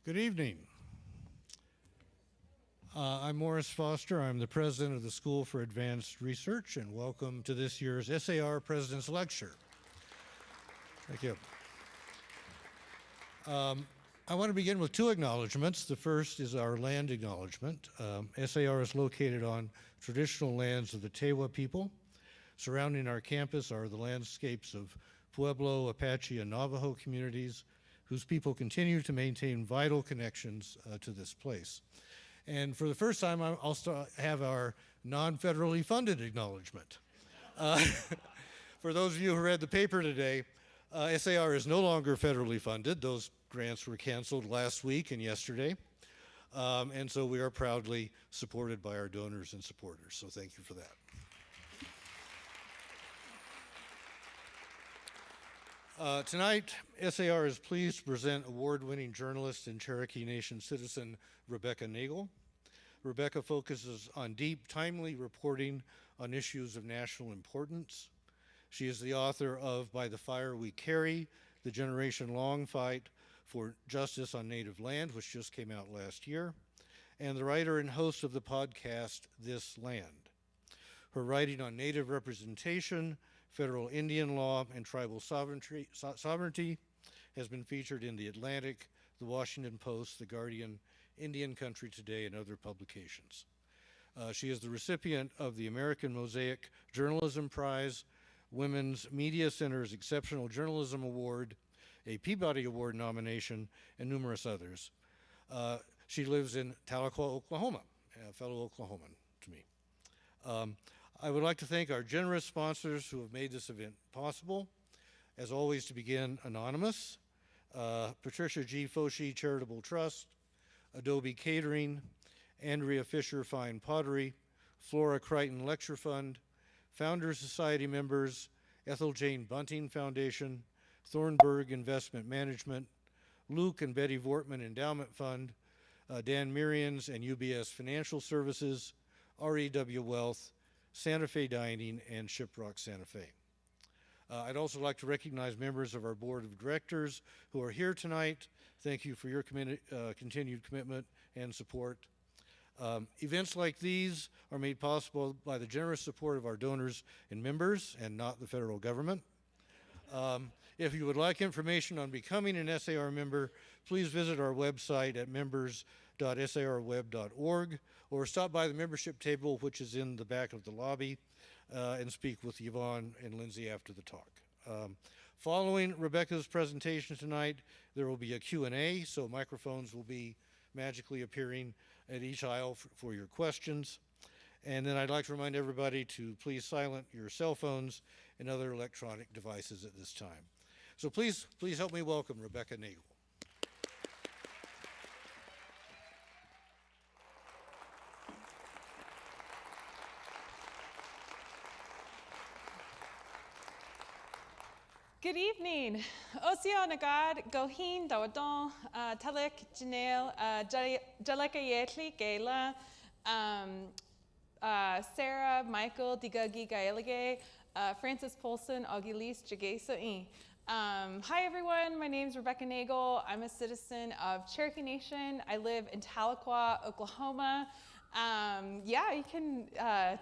Good evening. I'm Morris Foster. I'm the president of the School for Advanced Research, and welcome to this year's SAR President's Lecture. Thank you. I want to begin with two acknowledgments. The first is our land acknowledgement. SAR is located on traditional lands of the Tahlequah people. Surrounding our campus are the landscapes of Pueblo, Apache, and Navajo communities, whose people continue to maintain vital connections to this place. And for the first time, I'll have our non-federally funded acknowledgement. For those of you who read the paper today, SAR is no longer federally funded. Those grants were canceled last week and yesterday. And so we are proudly supported by our donors and supporters. So thank you for that. Tonight, SAR is pleased to present award-winning journalist and Cherokee Nation citizen Rebecca Nagle. Rebecca focuses on deep, timely reporting on issues of national importance. She is the author of By the Fire We Carry, the generation-long fight for justice on native land, which just came out last year, and the writer and host of the podcast, This Land. Her writing on native representation, federal Indian law, and tribal sovereignty has been featured in The Atlantic, The Washington Post, The Guardian, Indian Country Today, and other publications. She is the recipient of the American Mosaic Journalism Prize, Women's Media Center's Exceptional Journalism Award, a Peabody Award nomination, and numerous others. She lives in Tahlequah, Oklahoma, a fellow Oklahoman to me. I would like to thank our generous sponsors who have made this event possible. As always, to begin, anonymous, Patricia G. Foshee Charitable Trust, Adobe Catering, Andrea Fisher Fine Pottery, Flora Crichton Lecture Fund, Founders Society members, Ethel Jane Bunting Foundation, Thornburg Investment Management, Luke and Betty Vortman Endowment Fund, Dan Mirians and UBS Financial Services, REW Wealth, Santa Fe Dining, and Shiprock Santa Fe. I'd also like to recognize members of our board of directors who are here tonight. Thank you for your continued commitment and support. Events like these are made possible by the generous support of our donors and members, and not the federal government. If you would like information on becoming an SAR member, please visit our website at members.sarweb.org or stop by the membership table, which is in the back of the lobby, and speak with Yvonne and Lindsay after the talk. Following Rebecca's presentation tonight, there will be a Q&A, so microphones will be magically appearing at each aisle for your questions. And then I'd like to remind everybody to please silence your cell phones and other electronic devices at this time. So please help me welcome Rebecca Nagle. Good evening. Osio Nagad, Gohin, Dawadon, Talek, Janelle, Jaleka Yetli, Gayla, Sarah, Michael, Digagi Gaelige, Francis Polson, Augilis, Jagesa. Hi everyone, my name is Rebecca Nagle. I'm a citizen of Cherokee Nation. I live in Tahlequah, Oklahoma. Yeah, you can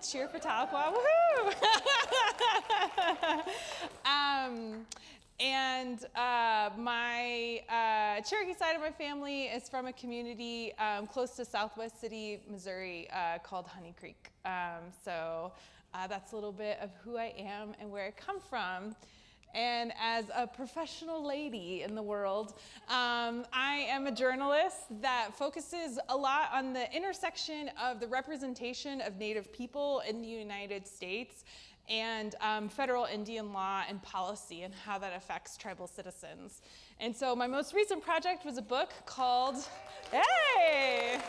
cheer for Tahlequah, woohoo! My Cherokee side of my family is from a community close to Southwest City, Missouri, called Honey Creek. So that's a little bit of who I am and where I come from. And as a professional lady in the world, I am a journalist that focuses a lot on the intersection of the representation of Native people in the United States and federal Indian law and policy and how that affects tribal citizens. And so my most recent project was a book called, hey!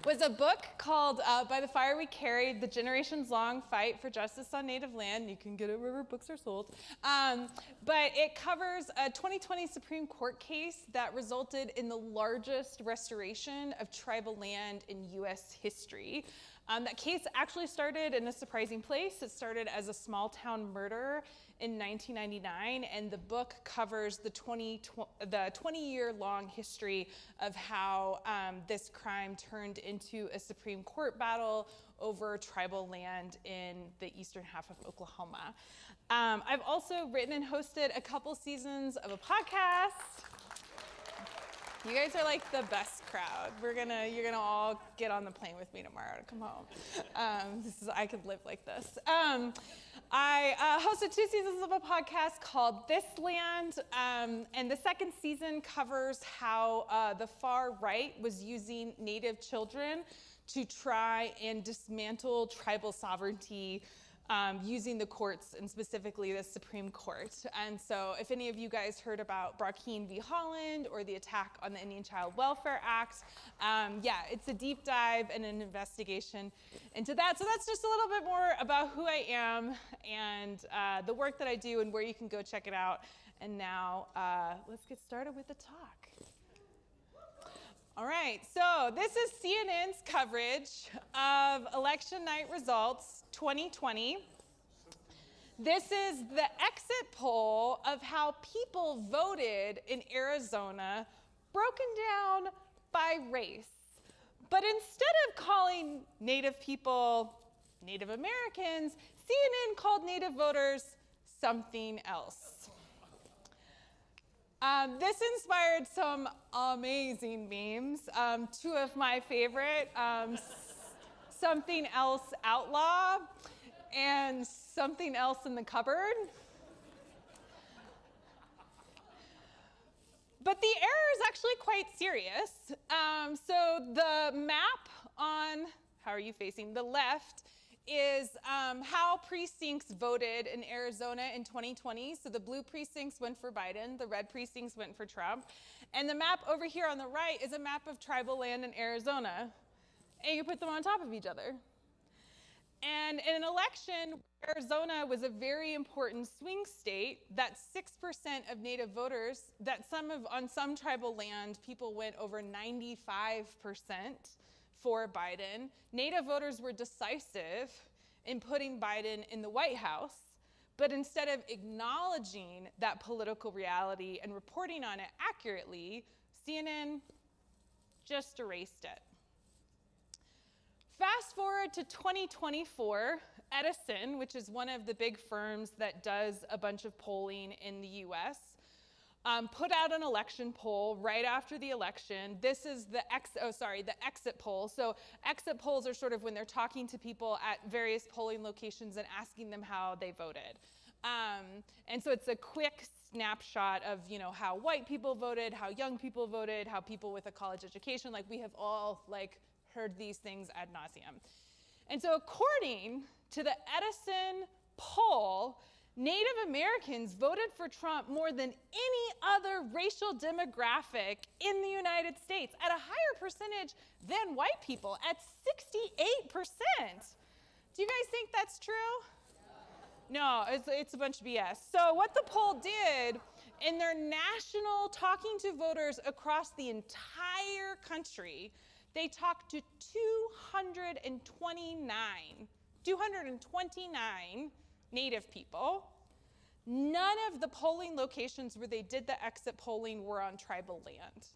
was a book called By the Fire We Carry, the generations-long fight for justice on Native land. You can get it wherever books are sold. But it covers a 2020 Supreme Court case that resulted in the largest restoration of tribal land in US history. That case actually started in a surprising place. It started as a small town murder in 1999, and the book covers the 20-year-long history of how this crime turned into a Supreme Court battle over tribal land in the eastern half of Oklahoma. I've also written and hosted a couple seasons of a podcast. You guys are like the best crowd. You're gonna all get on the plane with me tomorrow to come home. I could live like this. I hosted 2 seasons of a podcast called This Land, and the second season covers how the far right was using Native children to try and dismantle tribal sovereignty using the courts, and specifically the Supreme Court. And so if any of you guys heard about Brackeen v. Holland or the attack on the Indian Child Welfare Act, yeah, it's a deep dive and an investigation into that. So that's just a little bit more about who I am and the work that I do and where you can go check it out. And now let's get started with the talk. All right, so this is CNN's coverage of election night results 2020. This is the exit poll of how people voted in Arizona, broken down by race. But instead of calling Native people Native Americans, CNN called Native voters something else. This inspired some amazing memes. 2 of my favorite, something else outlaw and something else in the cupboard. But the error is actually quite serious. So the map on, how are you facing, the left is how precincts voted in Arizona in 2020. So the blue precincts went for Biden, the red precincts went for Trump. And the map over here on the right is a map of tribal land in Arizona. And you put them on top of each other. And in an election, Arizona was a very important swing state, that 6% of Native voters, that on some tribal land, people went over 95% for Biden. Native voters were decisive in putting Biden in the White House, but instead of acknowledging that political reality and reporting on it accurately, CNN just erased it. Fast forward to 2024, Edison, which is one of the big firms that does a bunch of polling in the US, put out an election poll right after the election. This is the exit poll. So exit polls are sort of when they're talking to people at various polling locations and asking them how they voted. And so it's a quick snapshot of, how white people voted, how young people voted, how people with a college education, like we have all heard these things ad nauseum. And so according to the Edison poll, Native Americans voted for Trump more than any other racial demographic in the United States, at a higher percentage than white people, at 68%. Do you guys think that's true? No, it's a bunch of BS. So what the poll did, in their national talking to voters across the entire country, they talked to 229 Native people. None of the polling locations where they did the exit polling were on tribal land.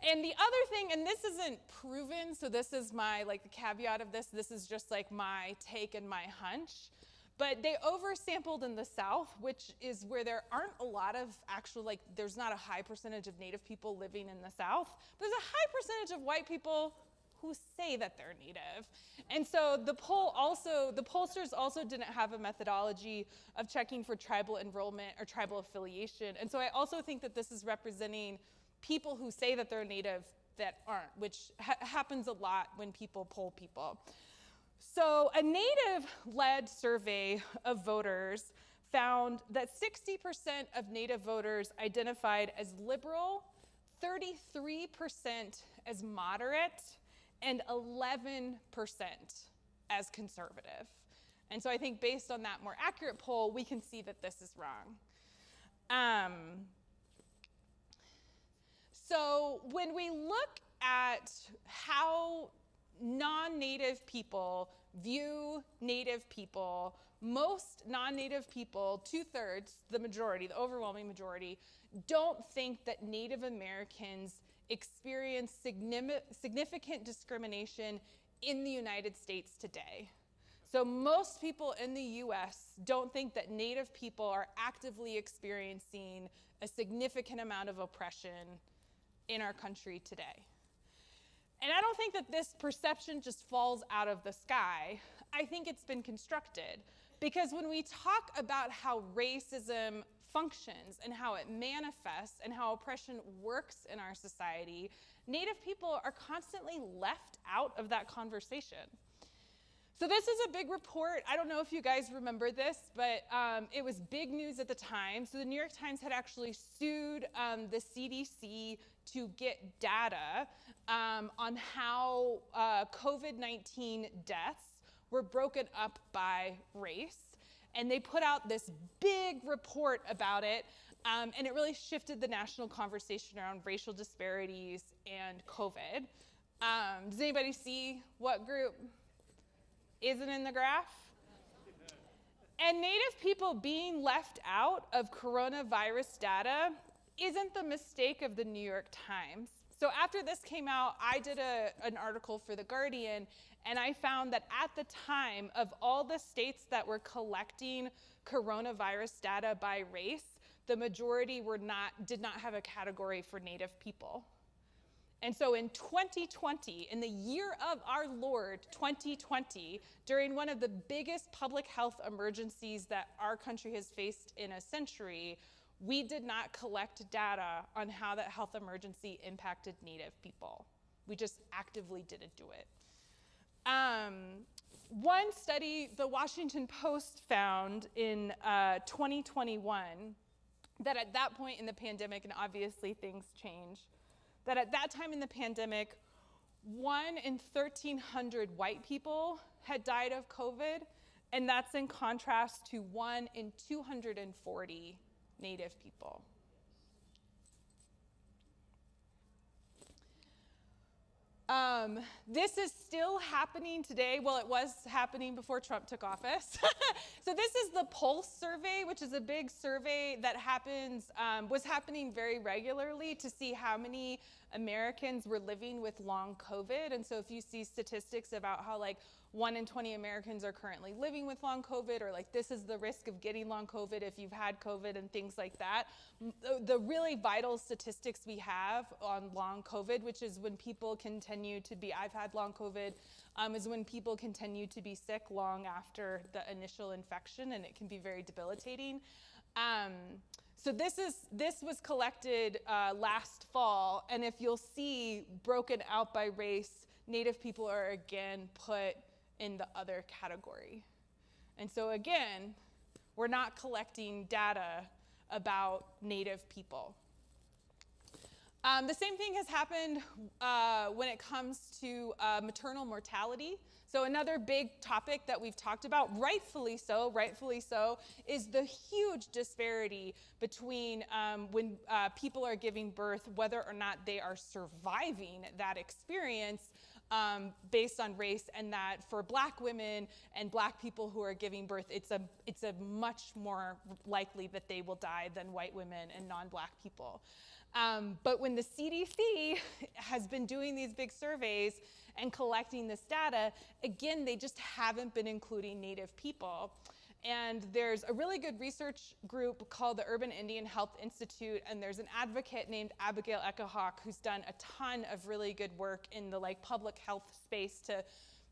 And the other thing, and this isn't proven, so this is my, the caveat of this is just my take and my hunch, but they oversampled in the South, which is where there aren't a lot of actual, there's not a high percentage of Native people living in the South, but there's a high percentage of white people who say that they're Native. And so the pollsters also didn't have a methodology of checking for tribal enrollment or tribal affiliation. And so I also think that this is representing people who say that they're Native that aren't, which happens a lot when people poll people. So a Native-led survey of voters found that 60% of Native voters identified as liberal, 33% as moderate, and 11% as conservative. And so I think based on that more accurate poll, we can see that this is wrong. So when we look at how non-Native people view Native people, most non-Native people, 2/3, the majority, the overwhelming majority, don't think that Native Americans experience significant discrimination in the United States today. So most people in the US don't think that Native people are actively experiencing a significant amount of oppression in our country today. And I don't think that this perception just falls out of the sky. I think it's been constructed. Because when we talk about how racism functions and how it manifests and how oppression works in our society, Native people are constantly left out of that conversation. So this is a big report. I don't know if you guys remember this, but it was big news at the time. So the New York Times had actually sued the CDC to get data on how COVID-19 deaths were broken up by race. And they put out this big report about it, and it really shifted the national conversation around racial disparities and COVID. Does anybody see what group isn't in the graph? And Native people being left out of coronavirus data isn't the mistake of the New York Times. So after this came out, I did an article for The Guardian, and I found that at the time of all the states that were collecting coronavirus data by race, the majority did not have a category for Native people. And so in 2020, in the year of our Lord, 2020, during one of the biggest public health emergencies that our country has faced in a century, we did not collect data on how that health emergency impacted Native people. We just actively didn't do it. One study the Washington Post found in 2021, that at that point in the pandemic, and obviously things change, that at that time in the pandemic, 1 in 1,300 white people had died of COVID, and that's in contrast to 1 in 240 Native people. This is still happening today. Well, it was happening before Trump took office. So this is the Pulse survey, which is a big survey that was happening very regularly to see how many Americans were living with long COVID. And so if you see statistics about how like 1 in 20 Americans are currently living with long COVID, or like this is the risk of getting long COVID if you've had COVID and things like that. The really vital statistics we have on long COVID, which is when people continue to be, I've had long COVID, is when people continue to be sick long after the initial infection, and it can be very debilitating. So this was collected last fall, and if you'll see broken out by race, Native people are again put in the other category. And so again, we're not collecting data about Native people. The same thing has happened when it comes to maternal mortality. So another big topic that we've talked about, rightfully so, is the huge disparity between when people are giving birth, whether or not they are surviving that experience based on race, and that for Black women and Black people who are giving birth, it's a much more likely that they will die than white women and non-Black people. But when the CDC has been doing these big surveys and collecting this data, again, they just haven't been including Native people. And there's a really good research group called the Urban Indian Health Institute, and there's an advocate named Abigail Eckahawk who's done a ton of really good work in the public health space to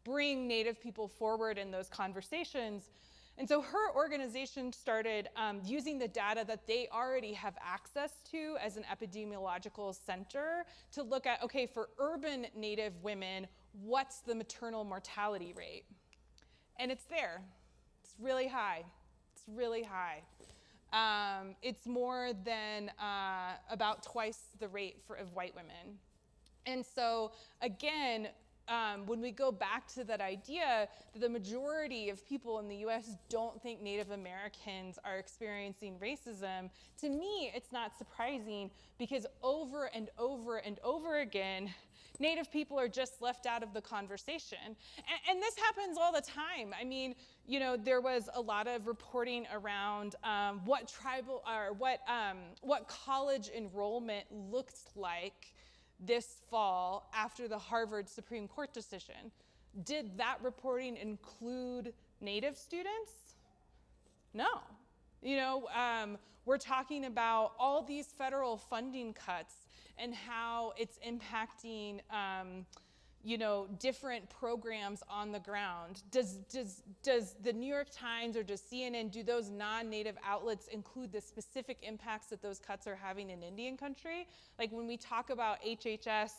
bring Native people forward in those conversations. And so her organization started using the data that they already have access to as an epidemiological center to look at, okay, for urban Native women, what's the maternal mortality rate? And it's there. It's really high. It's really high. It's more than about twice the rate of white women. And so again, when we go back to that idea that the majority of people in the US don't think Native Americans are experiencing racism, to me, it's not surprising, because over and over and over again, Native people are just left out of the conversation. And this happens all the time. I mean, you know, there was a lot of reporting around what college enrollment looked like this fall after the Harvard Supreme Court decision. Did that reporting include Native students? No. You know, we're talking about all these federal funding cuts and how it's impacting, you know, different programs on the ground. Does the New York Times or does CNN, do those non-Native outlets include the specific impacts that those cuts are having in Indian country? Like when we talk about HHS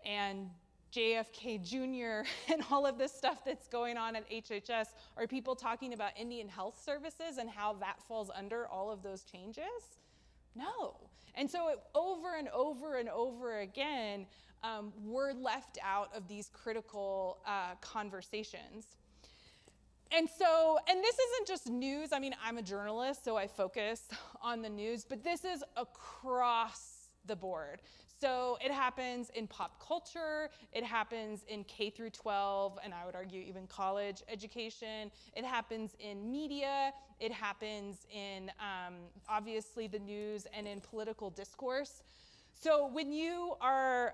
and JFK Jr. and all of this stuff that's going on at HHS, are people talking about Indian health services and how that falls under all of those changes? No. And so over and over and over again, we're left out of these critical conversations. And this isn't just news. I mean, I'm a journalist, so I focus on the news, but this is across the board. So it happens in pop culture, it happens in K through 12, and I would argue even college education. It happens in media, it happens in obviously the news and in political discourse. So when you are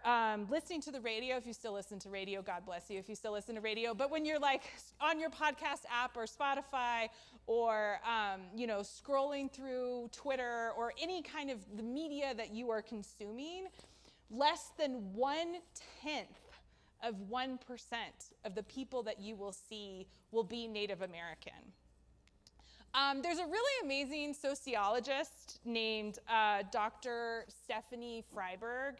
listening to the radio, if you still listen to radio, God bless you if you still listen to radio, but when you're like on your podcast app or Spotify or you know, scrolling through Twitter or any kind of the media that you are consuming, less than 1/10 of 1% of the people that you will see will be Native American. There's a really amazing sociologist named Dr. Stephanie Freiberg.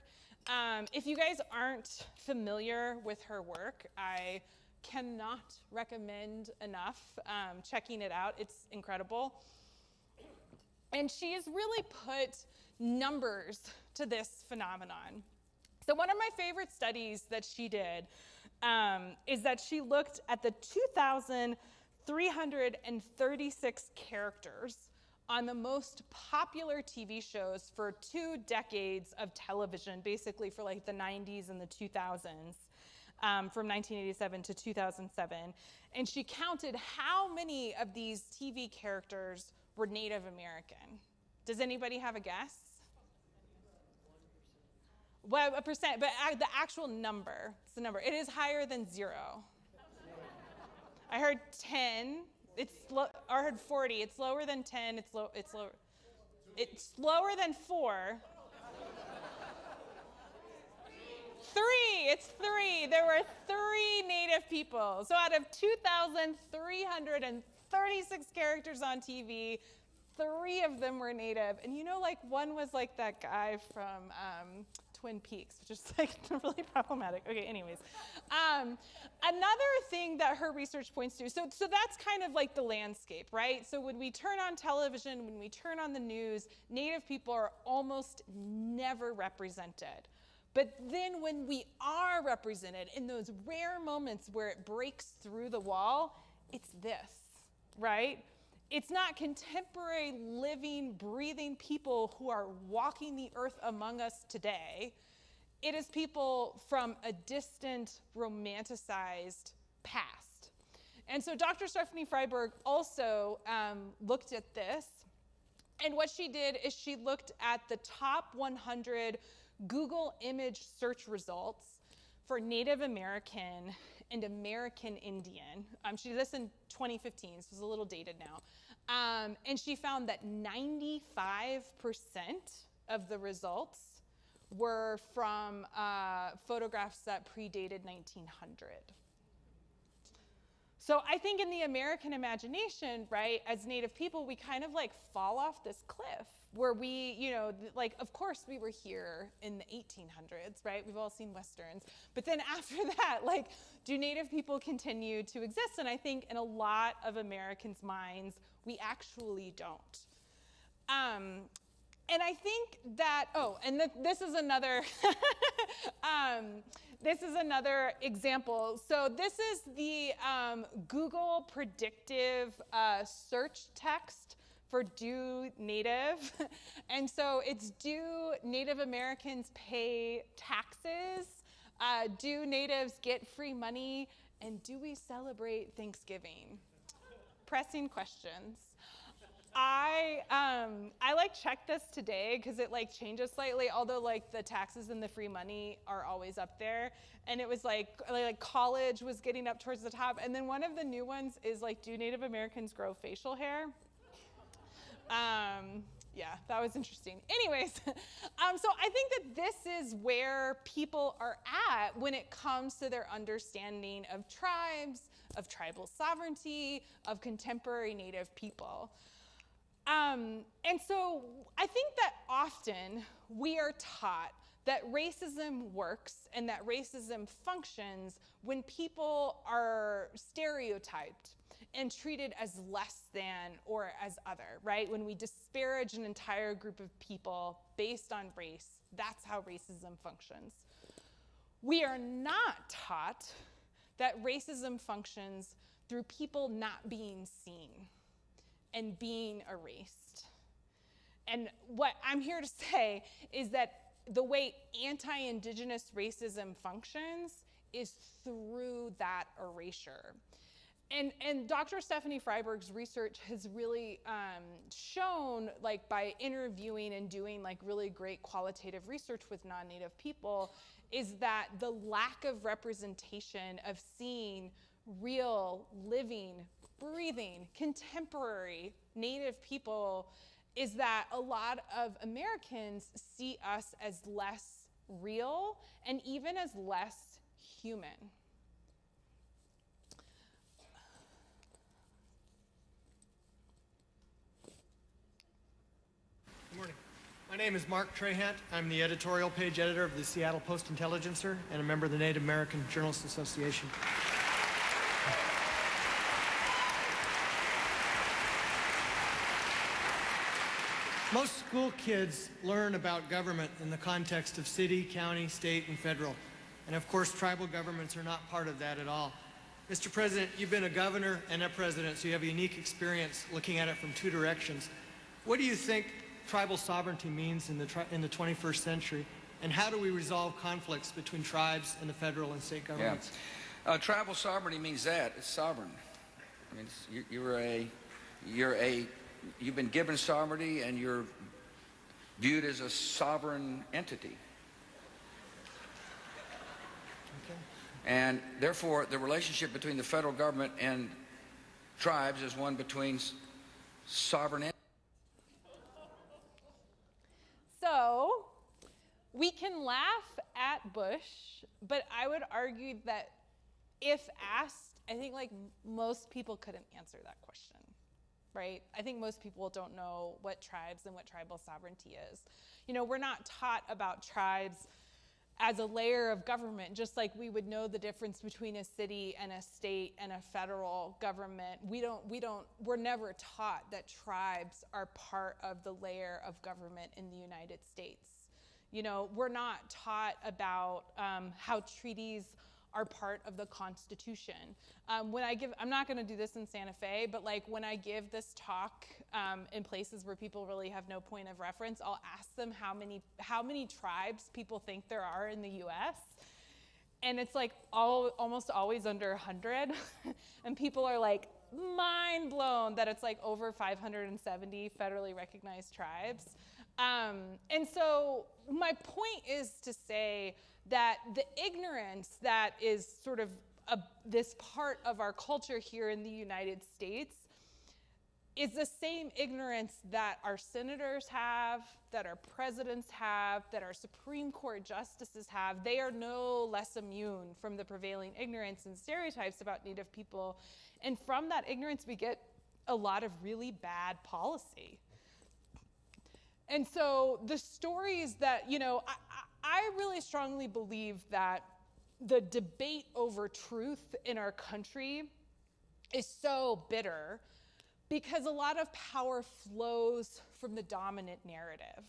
If you guys aren't familiar with her work, I cannot recommend enough checking it out. It's incredible. And she's really put numbers to this phenomenon. So one of my favorite studies that she did is that she looked at the 2,336 characters on the most popular TV shows for 2 decades of television, basically for like the 90s and the 2000s, from 1987 to 2007. And she counted how many of these TV characters were Native American. Does anybody have a guess? Well, a percent, but the actual number, it's the number. It is higher than 0. I heard 10. I heard 40. It's lower than 10. It's lower. It's lower than 4. 3. It's 3. There were 3 Native people. So out of 2,336 characters on TV, 3 of them were Native. And you know, like one was like that guy from Twin Peaks, which is like really problematic. Okay, anyways. Another thing that her research points to, so that's kind of like the landscape, right? So when we turn on television, when we turn on the news, Native people are almost never represented. But then when we are represented, in those rare moments where it breaks through the wall, it's this, right? It's not contemporary, living, breathing people who are walking the earth among us today. It is people from a distant, romanticized past. And so Dr. Stephanie Freiberg also looked at this. And what she did is she looked at the top 100 Google image search results for Native American and American Indian. She did this in 2015, so it's a little dated now. And she found that 95% of the results were from photographs that predated 1900. So I think in the American imagination, right, as Native people, we kind of like fall off this cliff where we, you know, like, of course we were here in the 1800s, right? We've all seen Westerns. But then after that, like, do Native people continue to exist? And I think in a lot of Americans' minds, we actually don't. And I think that, this is another, this is another example. So this is the Google predictive search text for do Native. And so it's do Native Americans pay taxes Do natives get free money? And do we celebrate Thanksgiving? Pressing questions. I like checked this today because it like changes slightly, although like the taxes and the free money are always up there. And it was like college was getting up towards the top. And then one of the new ones is like, do Native Americans grow facial hair? Yeah, that was interesting. Anyways, so I think that this is where people are at when it comes to their understanding of tribes, of tribal sovereignty, of contemporary Native people. And so I think that often we are taught that racism works and that racism functions when people are stereotyped and treated as less than or as other, right? When we disparage an entire group of people based on race, that's how racism functions. We are not taught that racism functions through people not being seen and being erased. And what I'm here to say is that the way anti-Indigenous racism functions is through that erasure. And Dr. Stephanie Freiberg's research has really shown, like by interviewing and doing like really great qualitative research with non-Native people, is that the lack of representation of seeing real, living, breathing, contemporary Native people is that a lot of Americans see us as less real and even as less human. Good morning. My name is Mark Trahant. I'm the editorial page editor of the Seattle Post-Intelligencer and a member of the Native American Journalist Association. Most school kids learn about government in the context of city, county, state, and federal. And of course, tribal governments are not part of that at all. Mr. President, you've been a governor and a president, so you have a unique experience looking at it from two directions. What do you think tribal sovereignty means in the 21st century, and how do we resolve conflicts between tribes and the federal and state governments? Yeah. Tribal sovereignty means that it's sovereign. I mean, you've been given sovereignty, and you're viewed as a sovereign entity. Okay. And therefore, the relationship between the federal government and tribes is one between sovereign entities. So we can laugh at Bush, but I would argue that if asked, I think like most people couldn't answer that question, right? I think most people don't know what tribes and what tribal sovereignty is. You know, we're not taught about tribes as a layer of government, just like we would know the difference between a city and a state and a federal government. We're never taught that tribes are part of the layer of government in the United States. You know, we're not taught about how treaties are part of the Constitution. I'm not gonna do this in Santa Fe, but like when I give this talk in places where people really have no point of reference, I'll ask them how many tribes people think there are in the US. And it's like almost always under 100. And people are like mind blown that it's like over 570 federally recognized tribes. And so my point is to say that the ignorance that is sort of this part of our culture here in the United States is the same ignorance that our senators have, that our presidents have, that our Supreme Court justices have. They are no less immune from the prevailing ignorance and stereotypes about Native people. And from that ignorance, we get a lot of really bad policy. And so the stories that, you know, I really strongly believe that the debate over truth in our country is so bitter because a lot of power flows from the dominant narrative,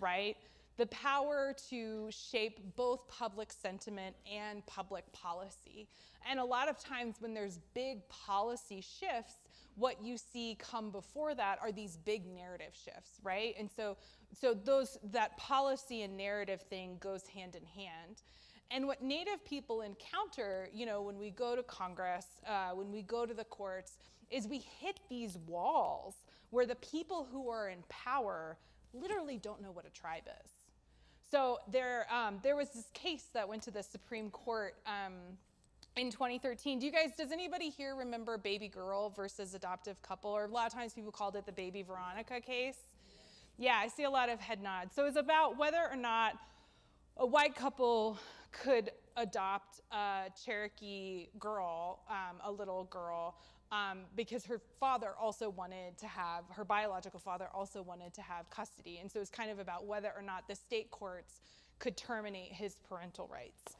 right? The power to shape both public sentiment and public policy. And a lot of times when there's big policy shifts, what you see come before that are these big narrative shifts, right? And so that policy and narrative thing goes hand in hand. And what Native people encounter, you know, when we go to Congress, when we go to the courts, is we hit these walls where the people who are in power literally don't know what a tribe is. So there was this case that went to the Supreme Court in 2013. Does anybody here remember Baby Girl versus Adoptive Couple? Or a lot of times people called it the Baby Veronica case. Yeah, I see a lot of head nods. So it's about whether or not a white couple could adopt a Cherokee girl, a little girl, because her father also wanted to have, her biological father also wanted to have custody. And so it's kind of about whether or not the state courts could terminate his parental rights.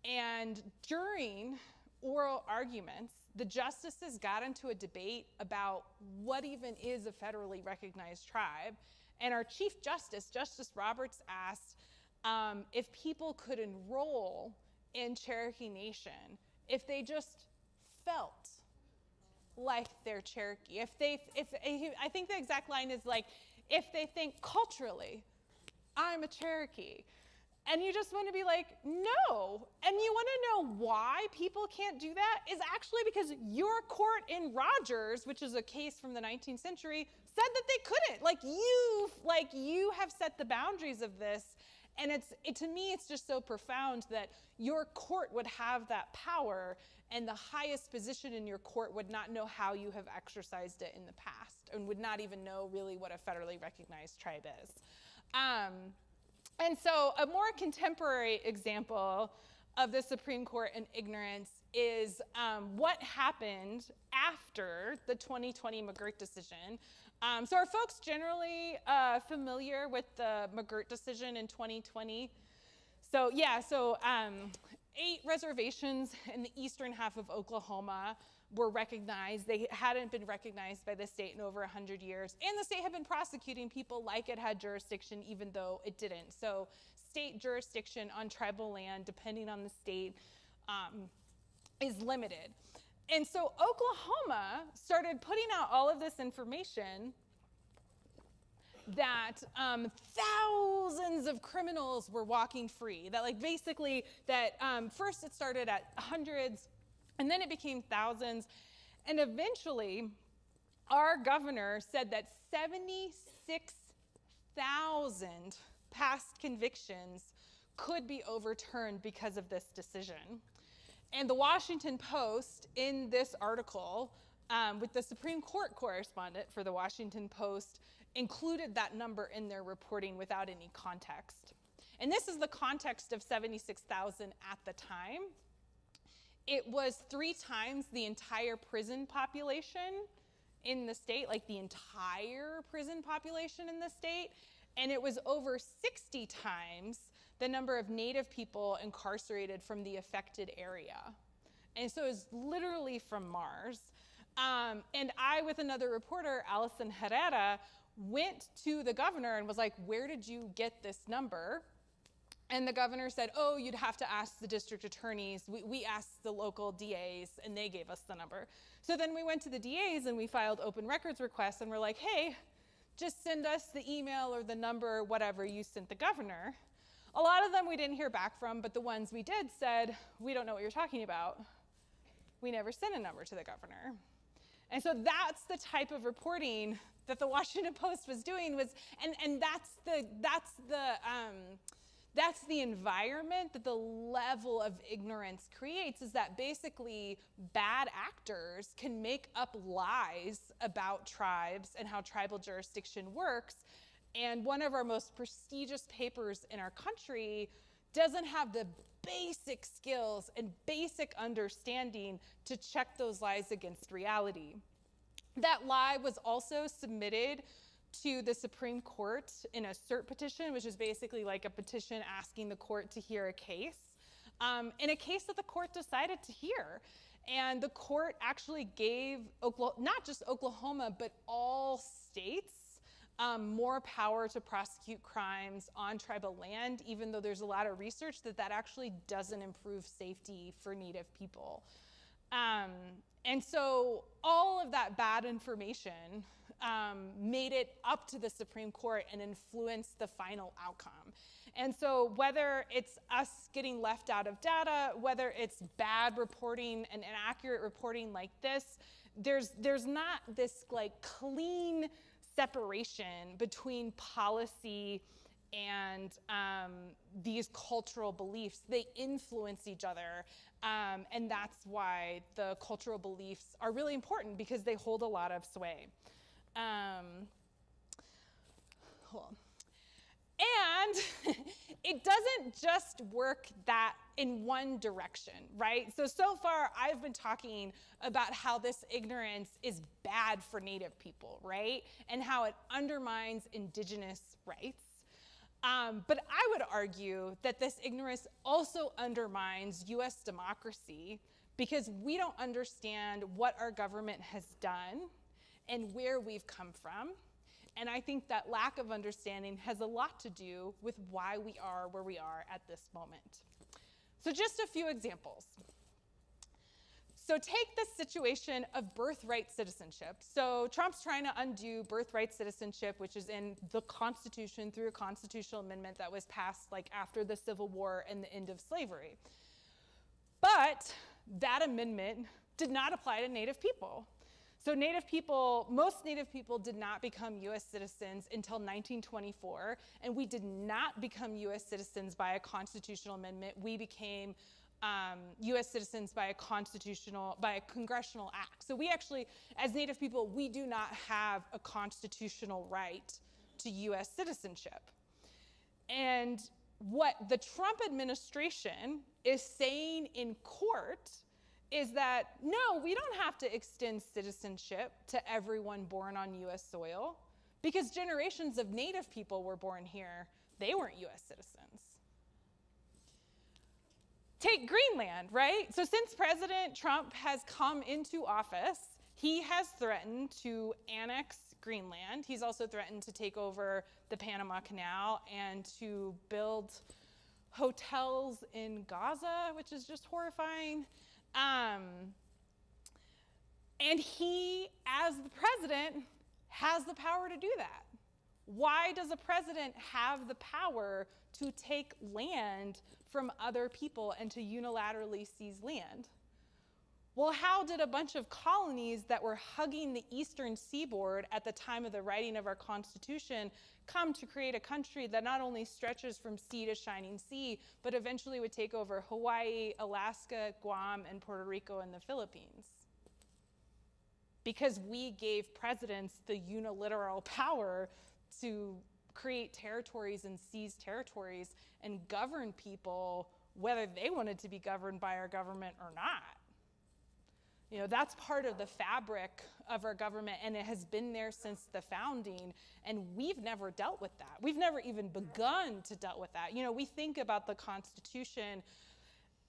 And during oral arguments, the justices got into a debate about what even is a federally recognized tribe. And our Chief Justice, Justice Roberts, asked if people could enroll in Cherokee Nation if they just felt like they're Cherokee. I think the exact line is like, if they think culturally, I'm a Cherokee. And you just want to be like, no. And you want to know why people can't do that is actually because your court in Rogers, which is a case from the 19th century, said that they couldn't. Like you have set the boundaries of this. And to me, it's just so profound that your court would have that power and the highest position in your court would not know how you have exercised it in the past and would not even know really what a federally recognized tribe is. And so a more contemporary example of the Supreme Court and ignorance is what happened after the 2020 McGirt decision. So are folks generally familiar with the McGirt decision in 2020? So yeah, 8 reservations in the eastern half of Oklahoma were recognized. They hadn't been recognized by the state in over 100 years. And the state had been prosecuting people like it had jurisdiction even though it didn't. So state jurisdiction on tribal land, depending on the state, is limited. And so Oklahoma started putting out all of this information that thousands of criminals were walking free. That first it started at hundreds, and then it became thousands. And eventually, our governor said that 76,000 past convictions could be overturned because of this decision. And the Washington Post, in this article, with the Supreme Court correspondent for the Washington Post, included that number in their reporting without any context. And this is the context of 76,000 at the time. It was 3 times the entire prison population in the state, like the entire prison population in the state, and it was over 60 times the number of Native people incarcerated from the affected area. And so it was literally from Mars. And I, with another reporter, Allison Herrera, went to the governor and was like, where did you get this number? And the governor said, oh, you'd have to ask the district attorneys. We asked the local DAs, and they gave us the number. So then we went to the DAs, and we filed open records requests, and we're like, hey, just send us the email or the number, whatever you sent the governor. A lot of them we didn't hear back from, but the ones we did said, we don't know what you're talking about. We never sent a number to the governor. And so that's the type of reporting that the Washington Post was doing, and that's the environment that the level of ignorance creates, is that basically bad actors can make up lies about tribes and how tribal jurisdiction works. And one of our most prestigious papers in our country doesn't have the basic skills and basic understanding to check those lies against reality. That lie was also submitted to the Supreme Court in a cert petition, which is basically like a petition asking the court to hear a case, in a case that the court decided to hear. And the court actually gave not just Oklahoma, but all states more power to prosecute crimes on tribal land, even though there's a lot of research that actually doesn't improve safety for Native people. And so all of that bad information made it up to the Supreme Court and influenced the final outcome. And so whether it's us getting left out of data, whether it's bad reporting and inaccurate reporting like this, there's not this like clean separation between policy and these cultural beliefs. They influence each other, and that's why the cultural beliefs are really important, because they hold a lot of sway. Hold on. And it doesn't just work that in one direction, right? So far I've been talking about how this ignorance is bad for Native people, right? And how it undermines indigenous rights. But I would argue that this ignorance also undermines US democracy, because we don't understand what our government has done and where we've come from. And I think that lack of understanding has a lot to do with why we are where we are at this moment. So just a few examples. So take the situation of birthright citizenship. So Trump's trying to undo birthright citizenship, which is in the Constitution through a constitutional amendment that was passed like after the Civil War and the end of slavery. But that amendment did not apply to Native people. So most Native people did not become US citizens until 1924, and we did not become US citizens by a constitutional amendment. We became US citizens by a congressional act. So we actually, as Native people, we do not have a constitutional right to US citizenship. And what the Trump administration is saying in court is that, no, we don't have to extend citizenship to everyone born on US soil, because generations of Native people were born here. They weren't US citizens. Take Greenland, right? So since President Trump has come into office, he has threatened to annex Greenland. He's also threatened to take over the Panama Canal and to build hotels in Gaza, which is just horrifying. And he, as the president, has the power to do that. Why does a president have the power to take land from other people and to unilaterally seize land? Well, how did a bunch of colonies that were hugging the eastern seaboard at the time of the writing of our Constitution come to create a country that not only stretches from sea to shining sea, but eventually would take over Hawaii, Alaska, Guam, and Puerto Rico and the Philippines? Because we gave presidents the unilateral power to create territories and seize territories and govern people whether they wanted to be governed by our government or not. You know, that's part of the fabric of our government, and it has been there since the founding, and we've never dealt with that. We've never even begun to deal with that. You know, we think about the Constitution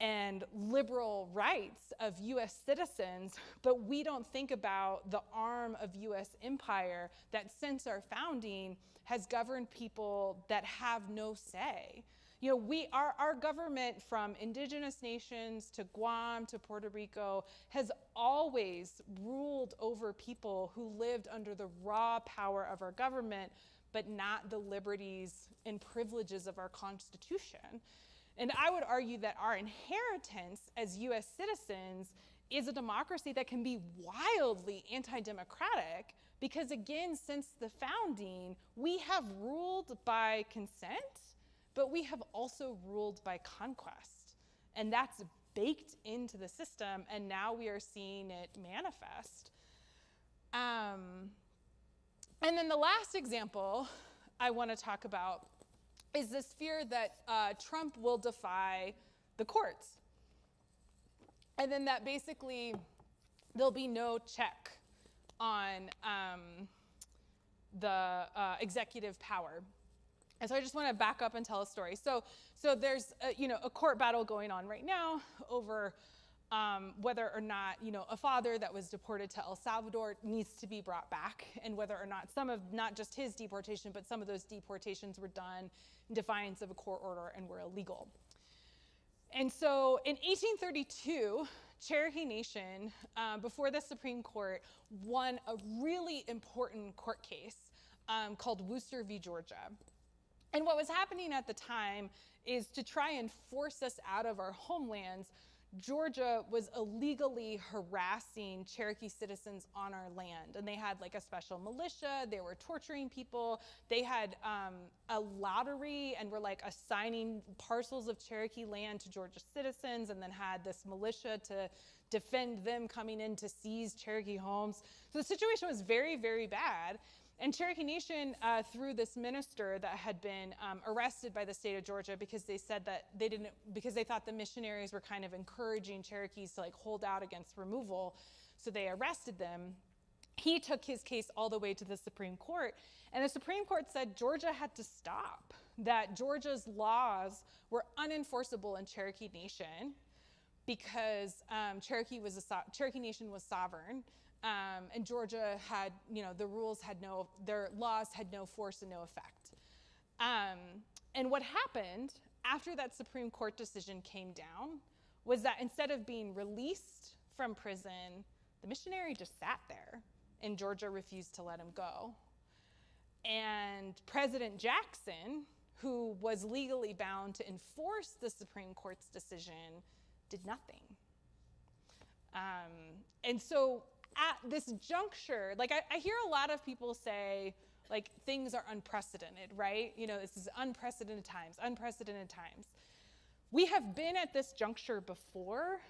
and liberal rights of US citizens, but we don't think about the arm of US empire that since our founding has governed people that have no say. You know, our government, from indigenous nations to Guam to Puerto Rico, has always ruled over people who lived under the raw power of our government, but not the liberties and privileges of our Constitution. And I would argue that our inheritance as US citizens is a democracy that can be wildly anti-democratic, because again, since the founding, we have ruled by consent, but we have also ruled by conquest. And that's baked into the system, and now we are seeing it manifest. And then the last example I want to talk about is this fear that Trump will defy the courts. And then that basically there'll be no check on the executive power. And so I just want to back up and tell a story. So there's a court battle going on right now over whether or not a father that was deported to El Salvador needs to be brought back, and whether or not not just his deportation, but some of those deportations were done in defiance of a court order and were illegal. And so in 1832, Cherokee Nation, before the Supreme Court, won a really important court case called Worcester v. Georgia. And what was happening at the time is to try and force us out of our homelands, Georgia was illegally harassing Cherokee citizens on our land. And they had like a special militia, they were torturing people, they had a lottery and were like assigning parcels of Cherokee land to Georgia citizens, and then had this militia to defend them coming in to seize Cherokee homes. So the situation was very, very bad. And Cherokee Nation, through this minister that had been arrested by the state of Georgia because they said that because they thought the missionaries were kind of encouraging Cherokees to like hold out against removal, so they arrested them. He took his case all the way to the Supreme Court, and the Supreme Court said Georgia had to stop, that Georgia's laws were unenforceable in Cherokee Nation because Cherokee Nation was sovereign. And Georgia had, the rules had their laws had no force and no effect. And what happened after that Supreme Court decision came down was that instead of being released from prison, the missionary just sat there, and Georgia refused to let him go. And President Jackson, who was legally bound to enforce the Supreme Court's decision, did nothing. And so at this juncture, like I hear a lot of people say, like, things are unprecedented, right? This is unprecedented times, unprecedented times. We have been at this juncture before.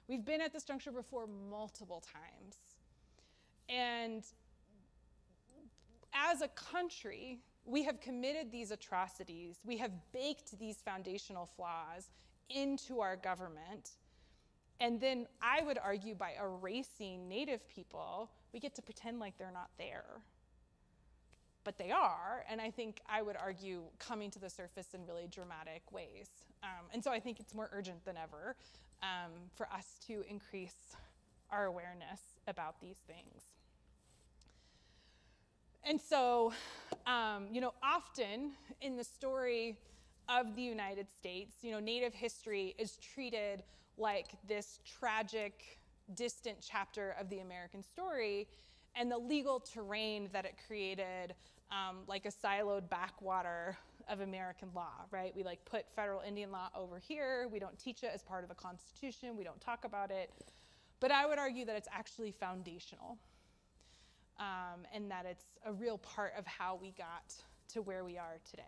We've been at this juncture before multiple times. And as a country, we have committed these atrocities. We have baked these foundational flaws into our government. And then I would argue by erasing Native people, we get to pretend like they're not there. But they are, and I think I would argue coming to the surface in really dramatic ways. And so I think it's more urgent than ever for us to increase our awareness about these things. And so, often in the story of the United States, Native history is treated like this tragic, distant chapter of the American story, and the legal terrain that it created, like a siloed backwater of American law, right? We put federal Indian law over here. We don't teach it as part of the Constitution. We don't talk about it. But I would argue that it's actually foundational, and that it's a real part of how we got to where we are today.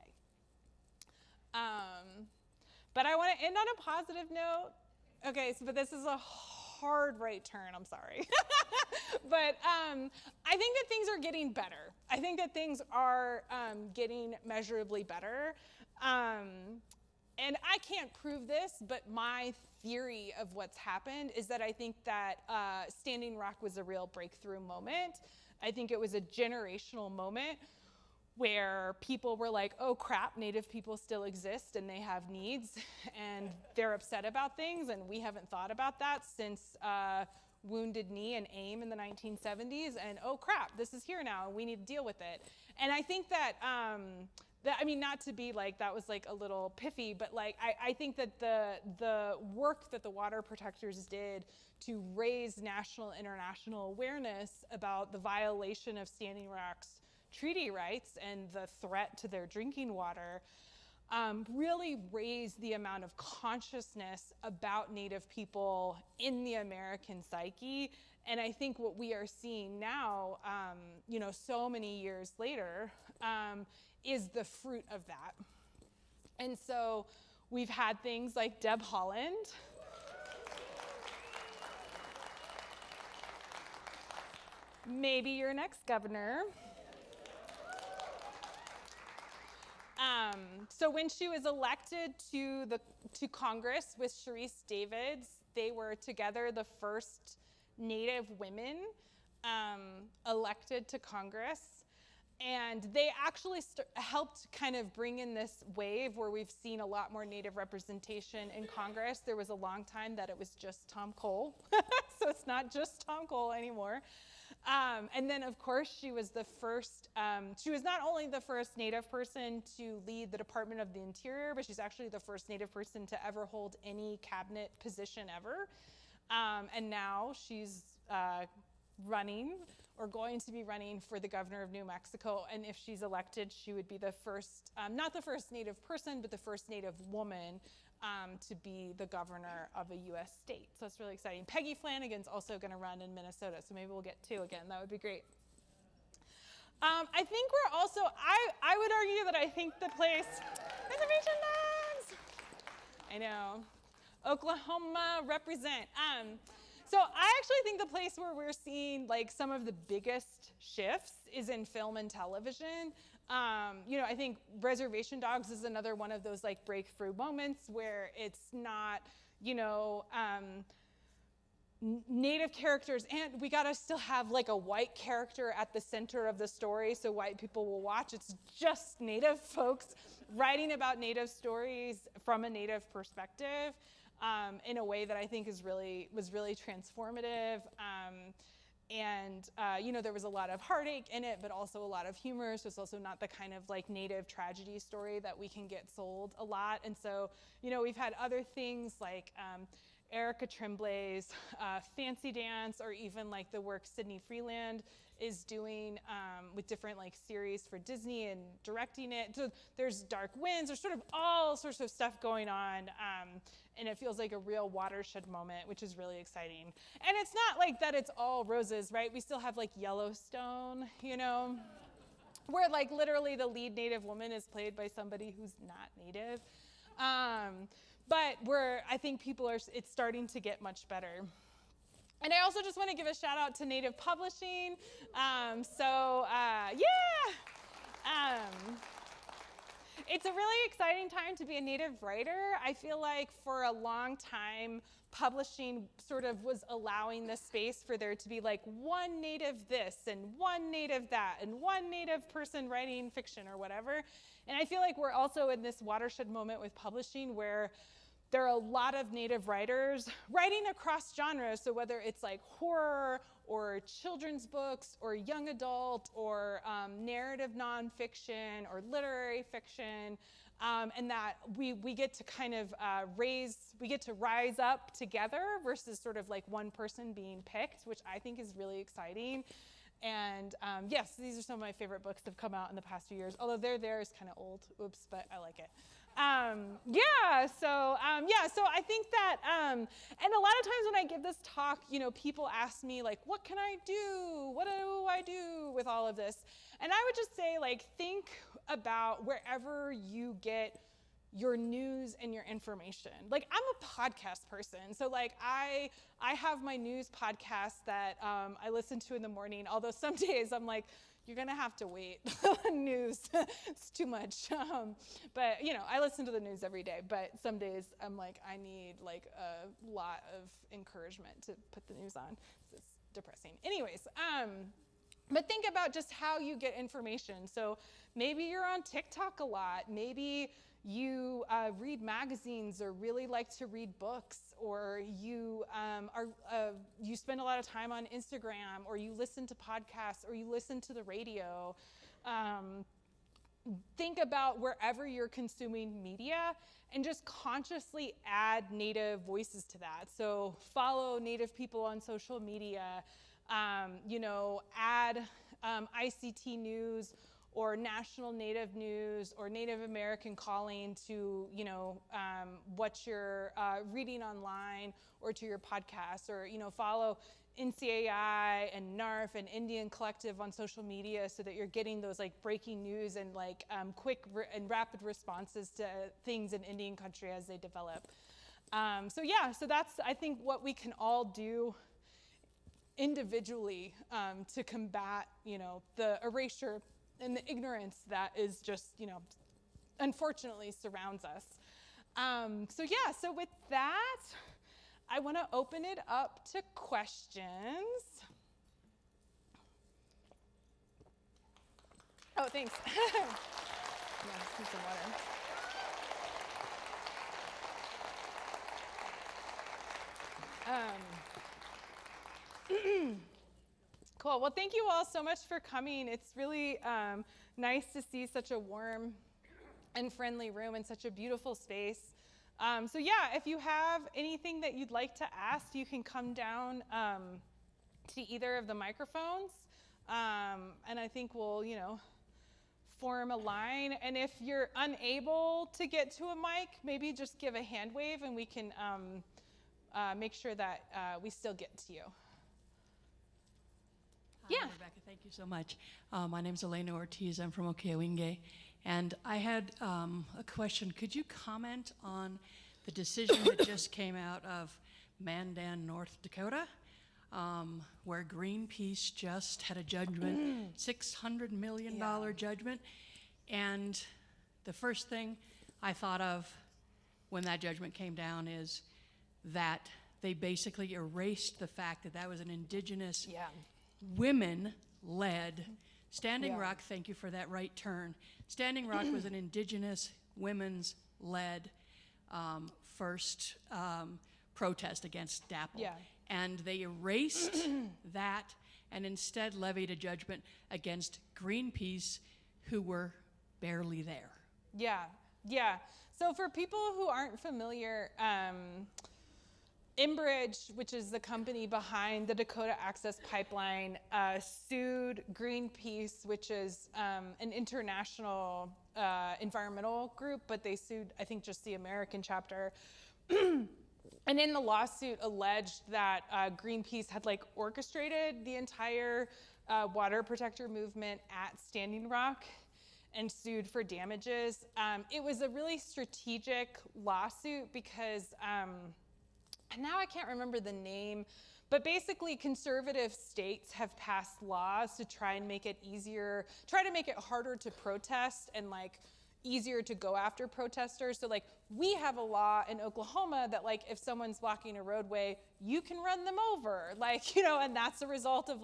But I want to end on a positive note. Okay, but this is a hard right turn, I'm sorry. But I think that things are getting better. I think that things are getting measurably better. And I can't prove this, but my theory of what's happened is that I think that Standing Rock was a real breakthrough moment. I think it was a generational moment where people were like, oh crap, Native people still exist and they have needs and they're upset about things, and we haven't thought about that since Wounded Knee and AIM in the 1970s, and oh crap, this is here now and we need to deal with it. And I think that, not to be like, that was like a little piffy, but I think that the work that the water protectors did to raise national, international awareness about the violation of Standing Rock's treaty rights and the threat to their drinking water really raised the amount of consciousness about Native people in the American psyche. And I think what we are seeing now, so many years later, is the fruit of that. And so we've had things like Deb Haaland. Maybe your next governor. So when she was elected to Congress with Sharice Davids, they were together the first Native women elected to Congress. And they actually helped kind of bring in this wave where we've seen a lot more Native representation in Congress. There was a long time that it was just Tom Cole. So it's not just Tom Cole anymore. And then, of course, she was the first, she was not only the first Native person to lead the Department of the Interior, but she's actually the first Native person to ever hold any cabinet position ever. And now she's running or going to be running for the governor of New Mexico. And if she's elected, she would be the first, not the first Native person, but the first Native woman to be the governor of a U.S. state. So it's really exciting. Peggy Flanagan's also going to run in Minnesota, so maybe we'll get 2 again. That would be great. I think we're also, I would argue that I think the place, reservation dogs! I know. Oklahoma represent. So I actually think the place where we're seeing like some of the biggest shifts is in film and television. I think Reservation Dogs is another one of those like breakthrough moments where it's not, Native characters, and we gotta still have like a white character at the center of the story so white people will watch. It's just Native folks writing about Native stories from a Native perspective in a way that I think was really transformative. There was a lot of heartache in it, but also a lot of humor. So it's also not the kind of like Native tragedy story that we can get sold a lot. And so, we've had other things like Erica Tremblay's Fancy Dance, or even like the work Sydney Freeland is doing with different like series for Disney and directing it. So there's Dark Winds, there's sort of all sorts of stuff going on, and it feels like a real watershed moment, which is really exciting. And it's not like that it's all roses, right? We still have like Yellowstone, where like literally the lead Native woman is played by somebody who's not Native. But I think it's starting to get much better. And I also just want to give a shout out to Native Publishing. It's a really exciting time to be a Native writer. I feel like for a long time, publishing sort of was allowing the space for there to be like one Native this and one Native that and one Native person writing fiction or whatever. And I feel like we're also in this watershed moment with publishing where there are a lot of Native writers writing across genres. So whether it's like horror or children's books or young adult or narrative nonfiction or literary fiction, and that we get to kind of rise up together versus sort of like one person being picked, which I think is really exciting. And yes, these are some of my favorite books that have come out in the past few years, although There is kind of old, oops, but I like it. So I think that, and a lot of times when I give this talk, people ask me like, what can I do? What do I do with all of this? And I would just say like, think about wherever you get your news and your information. Like I'm a podcast person, so like I have my news podcast that I listen to in the morning, although some days I'm like, you're gonna have to wait on news, it's too much. But I listen to the news every day, but some days I'm like, I need like a lot of encouragement to put the news on. It's depressing. Anyways, but think about just how you get information. So maybe you're on TikTok a lot, maybe you read magazines or really like to read books, or you you spend a lot of time on Instagram, or you listen to podcasts, or you listen to the radio. Think about wherever you're consuming media and just consciously add Native voices to that. So follow Native people on social media, add ICT news or national Native news or Native American calling to, what you're reading online or to your podcast, or, follow NCAI and NARF and Indian Collective on social media so that you're getting those like breaking news and like quick and rapid responses to things in Indian country as they develop. So that's, I think, what we can all do individually to combat, the erasure and the ignorance that is just, unfortunately surrounds us. So with that, I want to open it up to questions. Oh, thanks. Yeah, let's need some water. Cool. Well, thank you all so much for coming. It's really nice to see such a warm and friendly room and such a beautiful space. If you have anything that you'd like to ask, you can come down to either of the microphones, I think we'll, form a line. And if you're unable to get to a mic, maybe just give a hand wave and we can make sure that we still get to you. Hi, Yeah. Rebecca, thank you so much. My name's Elena Ortiz. I'm from Okeowinge. And I had a question. Could you comment on the decision that just came out of Mandan, North Dakota, where Greenpeace just had a judgment, $600 million judgment. And the first thing I thought of when that judgment came down is that they basically erased the fact that that was an indigenous, women-led Standing Rock. Thank you for that right turn. Standing Rock was an indigenous, women's-led first protest against DAPL. Yeah. And they erased that and instead levied a judgment against Greenpeace, who were barely there. Yeah. So for people who aren't familiar, Enbridge, which is the company behind the Dakota Access Pipeline, sued Greenpeace, which is an international environmental group, but they sued, I think, just the American chapter. And in the lawsuit alleged that Greenpeace had orchestrated the entire water protector movement at Standing Rock and sued for damages. It was a really strategic lawsuit because, and now I can't remember the name, but basically conservative states have passed laws to try and make it easier, try to make it harder to protest and easier to go after protesters. So we have a law in Oklahoma that if someone's blocking a roadway, you can run them over, and that's a result of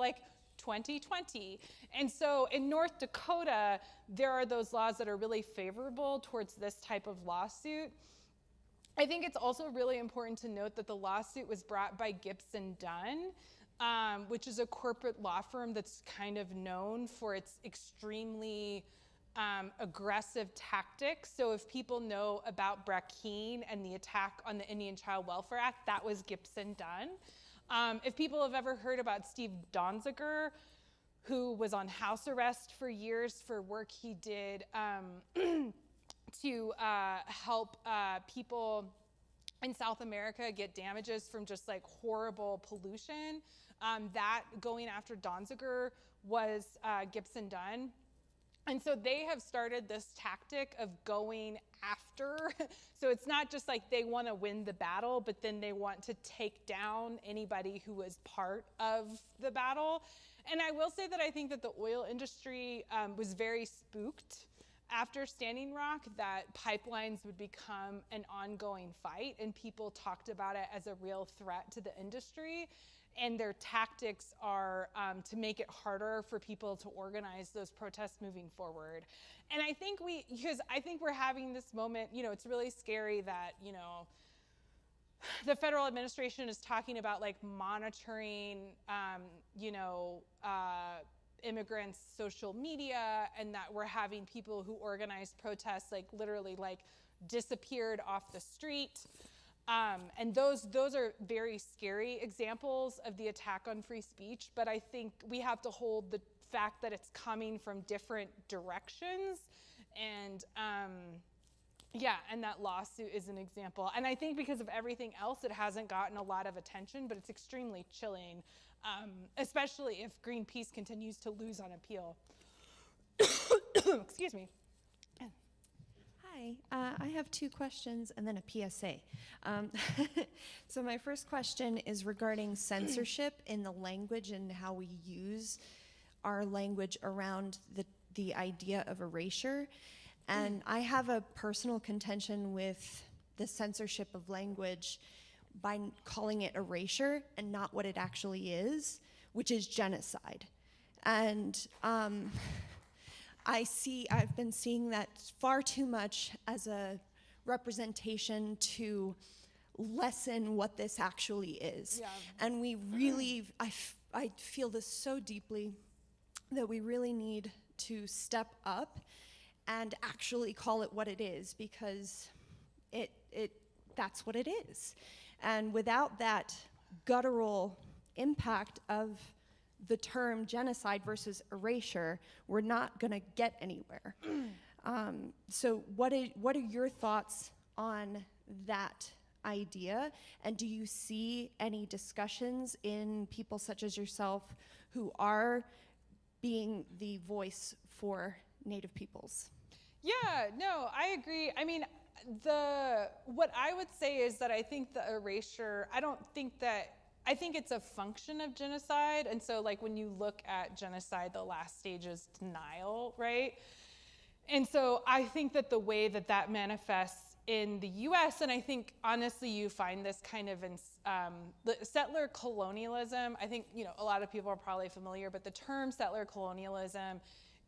2020. And so in North Dakota, there are those laws that are really favorable towards this type of lawsuit. I think it's also really important to note that the lawsuit was brought by Gibson Dunn, which is a corporate law firm that's kind of known for its extremely aggressive tactics. So if people know about Brackeen and the attack on the Indian Child Welfare Act, that was Gibson Dunn. If people have ever heard about Steve Donziger, who was on house arrest for years for work he did to help people in South America get damages from just horrible pollution, that going after Donziger was Gibson Dunn. And so they have started this tactic of going after. So it's not just they want to win the battle, but then they want to take down anybody who was part of the battle. And I will say that I think that the oil industry was very spooked after Standing Rock, that pipelines would become an ongoing fight, and people talked about it as a real threat to the industry. And their tactics are to make it harder for people to organize those protests moving forward. And I think because I think we're having this moment, it's really scary that, the federal administration is talking about monitoring, immigrants' social media, and that we're having people who organize protests literally disappeared off the street. And those are very scary examples of the attack on free speech, but I think we have to hold the fact that it's coming from different directions, and and that lawsuit is an example. And I think because of everything else, it hasn't gotten a lot of attention, but it's extremely chilling, especially if Greenpeace continues to lose on appeal. Excuse me. Hi, I have two questions and then a PSA. So my first question is regarding censorship in the language and how we use our language around the idea of erasure. And I have a personal contention with the censorship of language by calling it erasure and not what it actually is, which is genocide. And I've been seeing that far too much as a representation to lessen what this actually is. Yeah. And we really, I feel this so deeply that we really need to step up and actually call it what it is, because that's what it is. And without that guttural impact of the term genocide versus erasure, we're not going to get anywhere. So what are your thoughts on that idea? And do you see any discussions in people such as yourself who are being the voice for Native peoples? Yeah, no, I agree. I mean, what I would say is that I think the erasure, I think it's a function of genocide. And so like when you look at genocide, the last stage is denial, right? And so I think that the way that that manifests in the US, and I think honestly you find this kind of in the settler colonialism, I think, you know, a lot of people are probably familiar, but the term settler colonialism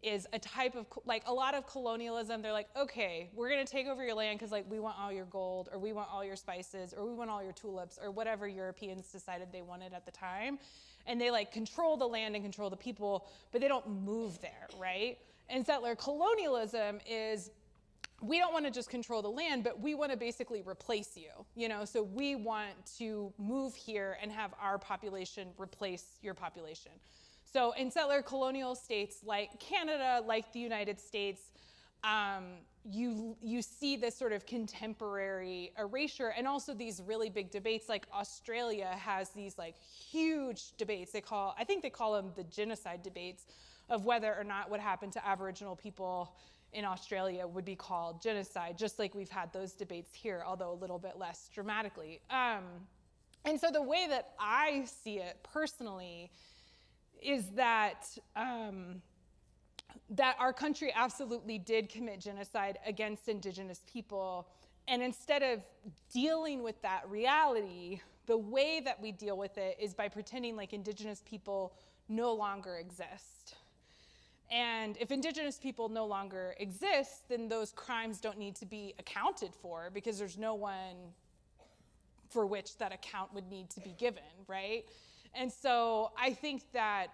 is a type of, like a lot of colonialism, they're like, okay, we're gonna take over your land because like we want all your gold, or we want all your spices, or we want all your tulips, or whatever Europeans decided they wanted at the time. And they like control the land and control the people, but they don't move there, right? And settler colonialism is, we don't want to just control the land, but we want to basically replace you, you know? So we want to move here and have our population replace your population. So in settler colonial states like Canada, like the United States, you see this sort of contemporary erasure, and also these really big debates. Like Australia has these like huge debates. I think they call them the genocide debates, of whether or not what happened to Aboriginal people in Australia would be called genocide, just like we've had those debates here, although a little bit less dramatically. And so the way that I see it personally is that that our country absolutely did commit genocide against Indigenous people. And instead of dealing with that reality, the way that we deal with it is by pretending like Indigenous people no longer exist. And if Indigenous people no longer exist, then those crimes don't need to be accounted for, because there's no one for which that account would need to be given, right? And so I think that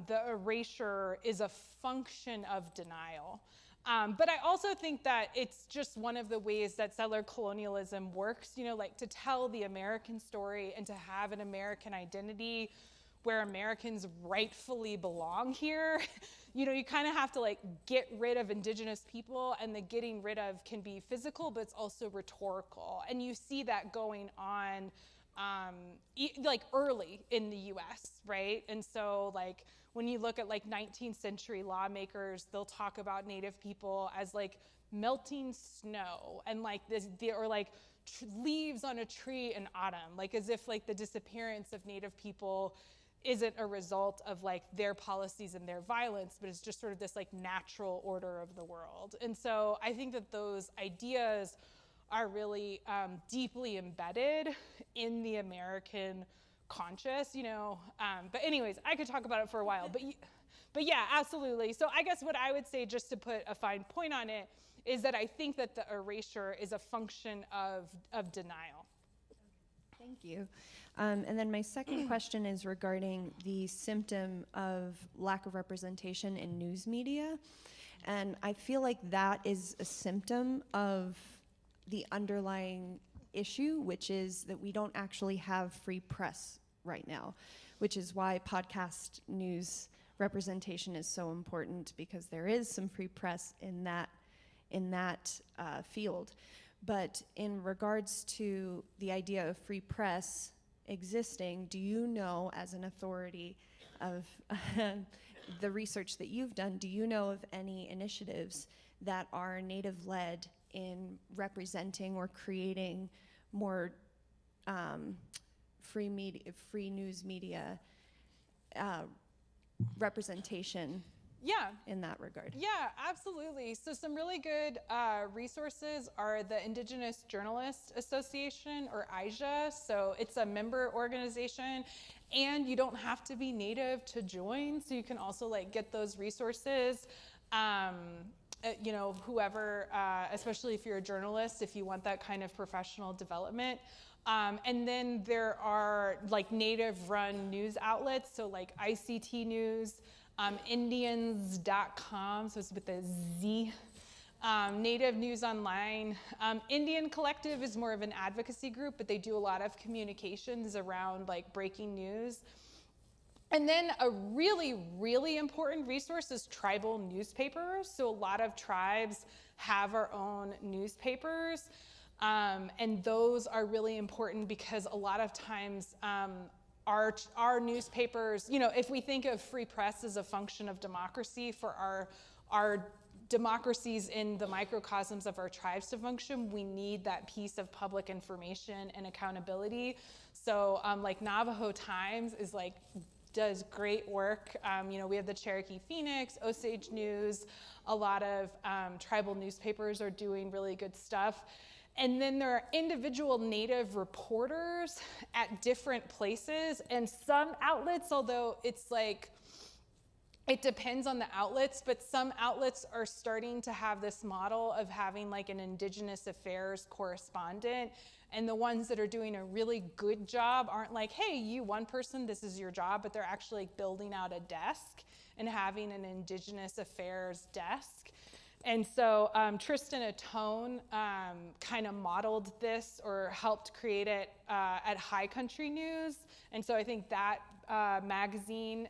the erasure is a function of denial. But I also think that it's just one of the ways that settler colonialism works, you know, like to tell the American story and to have an American identity where Americans rightfully belong here. You know, you kind of have to like get rid of Indigenous people, and the getting rid of can be physical, but it's also rhetorical. And you see that going on like early in the US, right? And so like when you look at like 19th century lawmakers, they'll talk about Native people as like melting snow and like this, or like leaves on a tree in autumn, like as if like the disappearance of Native people isn't a result of like their policies and their violence, but it's just sort of this like natural order of the world. And so I think that those ideas are really deeply embedded in the American conscious, you know. But anyways, I could talk about it for a while, but yeah, absolutely. So I guess what I would say, just to put a fine point on it, is that I think that the erasure is a function of denial. Thank you. And then my second question is regarding the symptom of lack of representation in news media. And I feel like that is a symptom of the underlying issue, which is that we don't actually have free press right now, which is why podcast news representation is so important, because there is some free press in that field. But in regards to the idea of free press existing, do you know, as an authority of the research that you've done, do you know of any initiatives that are Native-led in representing or creating more free news media representation? Yeah. In that regard. Yeah, absolutely. So some really good resources are the Indigenous Journalist Association, or IJA. So it's a member organization, and you don't have to be Native to join. So you can also like get those resources. You know, whoever, especially if you're a journalist, if you want that kind of professional development. And then there are like Native-run news outlets, so like ICT News, Indians.com, so it's with a Z, Native News Online. Indian Collective is more of an advocacy group, but they do a lot of communications around like breaking news. And then a really, really important resource is tribal newspapers. So a lot of tribes have our own newspapers. And those are really important because a lot of times our newspapers, you know, if we think of free press as a function of democracy for our democracies in the microcosms of our tribes to function, we need that piece of public information and accountability. So like Navajo Times is like, does great work. You know, we have the Cherokee Phoenix, Osage News, a lot of tribal newspapers are doing really good stuff. And then there are individual Native reporters at different places, and some outlets, although it's like, it depends on the outlets, but some outlets are starting to have this model of having like an Indigenous affairs correspondent. And the ones that are doing a really good job aren't like, hey, you one person, this is your job, but they're actually building out a desk and having an Indigenous affairs desk. And so Tristan Atone kind of modeled this or helped create it at High Country News. And so I think that magazine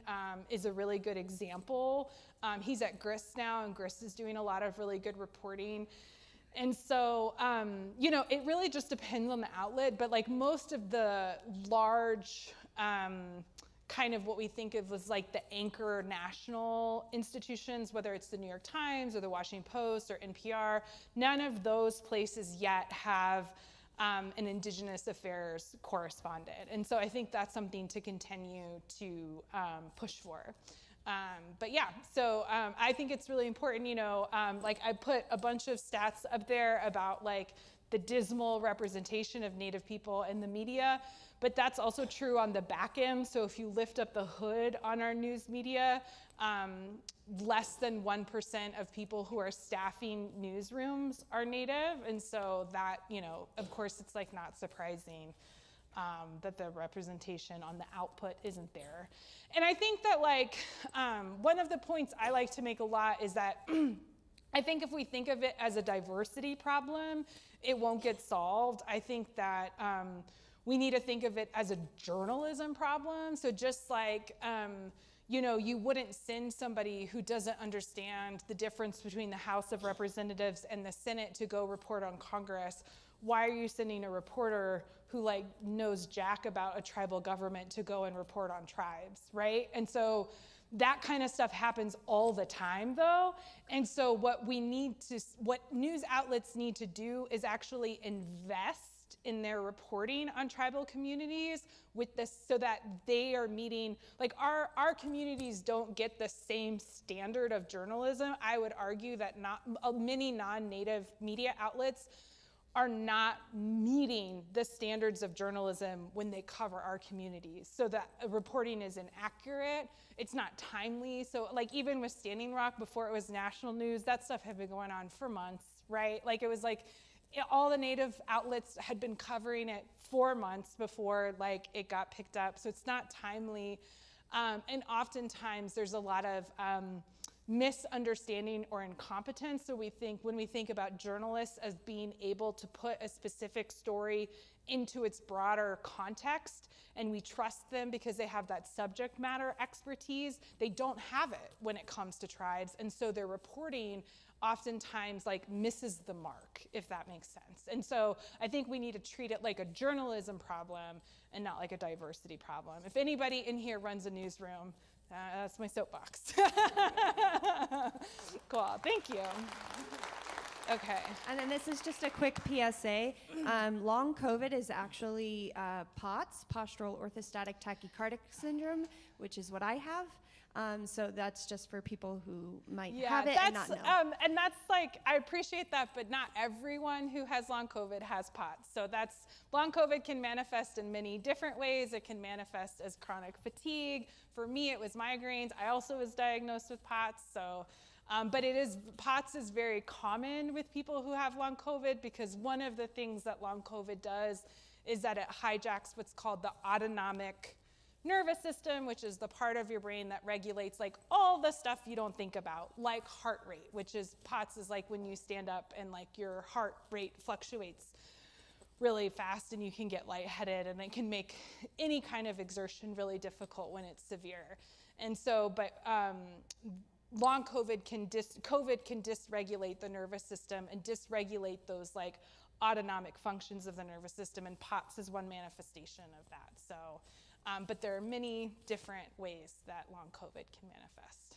is a really good example. He's at Grist now, and Grist is doing a lot of really good reporting. And so, you know, it really just depends on the outlet, but like most of the large kind of what we think of as like the anchor national institutions, whether it's the New York Times or the Washington Post or NPR, none of those places yet have an Indigenous affairs correspondent. And so I think that's something to continue to push for. But yeah, so I think it's really important, you know, like I put a bunch of stats up there about like the dismal representation of Native people in the media, but that's also true on the back end. So if you lift up the hood on our news media, less than 1% of people who are staffing newsrooms are Native. And so that, you know, of course, it's like not surprising that the representation on the output isn't there. And I think that like, one of the points I like to make a lot is that I think if we think of it as a diversity problem, it won't get solved. I think that we need to think of it as a journalism problem. So just like, you know, you wouldn't send somebody who doesn't understand the difference between the House of Representatives and the Senate to go report on Congress. Why are you sending a reporter who like knows jack about a tribal government to go and report on tribes, right? And so that kind of stuff happens all the time though. And so what news outlets need to do is actually invest in their reporting on tribal communities with this, so that they are meeting, like our communities don't get the same standard of journalism. I would argue that many non-Native media outlets are not meeting the standards of journalism when they cover our communities. So that reporting is inaccurate, it's not timely. So like even with Standing Rock, before it was national news, that stuff had been going on for months, right? Like it was like, all the Native outlets had been covering it 4 months before like it got picked up. So it's not timely. And oftentimes there's a lot of misunderstanding or incompetence. So when we think about journalists as being able to put a specific story into its broader context, and we trust them because they have that subject matter expertise, they don't have it when it comes to tribes. And so their reporting oftentimes like misses the mark, if that makes sense. And so I think we need to treat it like a journalism problem and not like a diversity problem. If anybody in here runs a newsroom, that's my soapbox. Cool, thank you. Okay. And then this is just a quick PSA. Long COVID is actually POTS, postural orthostatic tachycardic syndrome, which is what I have. So that's just for people who might have it and not know. And that's like, I appreciate that, but not everyone who has long COVID has POTS. So long COVID can manifest in many different ways. It can manifest as chronic fatigue. For me, it was migraines. I also was diagnosed with POTS. So, but POTS is very common with people who have long COVID, because one of the things that long COVID does is that it hijacks what's called the autonomic nervous system, which is the part of your brain that regulates like all the stuff you don't think about, like heart rate, which is POTS is like when you stand up and like your heart rate fluctuates. really fast and you can get lightheaded, and it can make any kind of exertion really difficult when it's severe. And so, but long COVID can dysregulate the nervous system and dysregulate those like autonomic functions of the nervous system, and POTS is one manifestation of that. So, but there are many different ways that long COVID can manifest.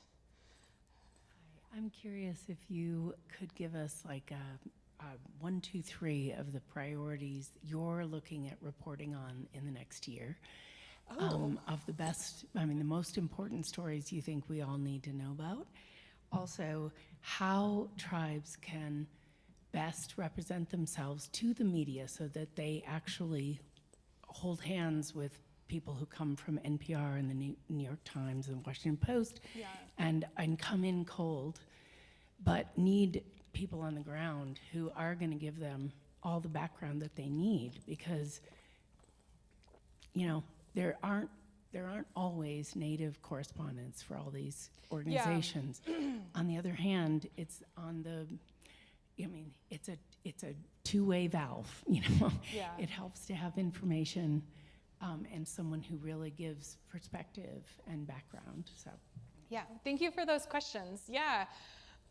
I'm curious if you could give us like a 1, 2, 3 of the priorities you're looking at reporting on in the next year. Of the best, the most important stories you think we all need to know about. Also, how tribes can best represent themselves to the media so that they actually hold hands with people who come from NPR and the New York Times and Washington Post, and come in cold, but need people on the ground who are going to give them all the background that they need, because there aren't always Native correspondents for all these organizations. On the other hand, it's on the, it's a two-way valve. It helps to have information and someone who really gives perspective and background. So, yeah, thank you for those questions. Yeah.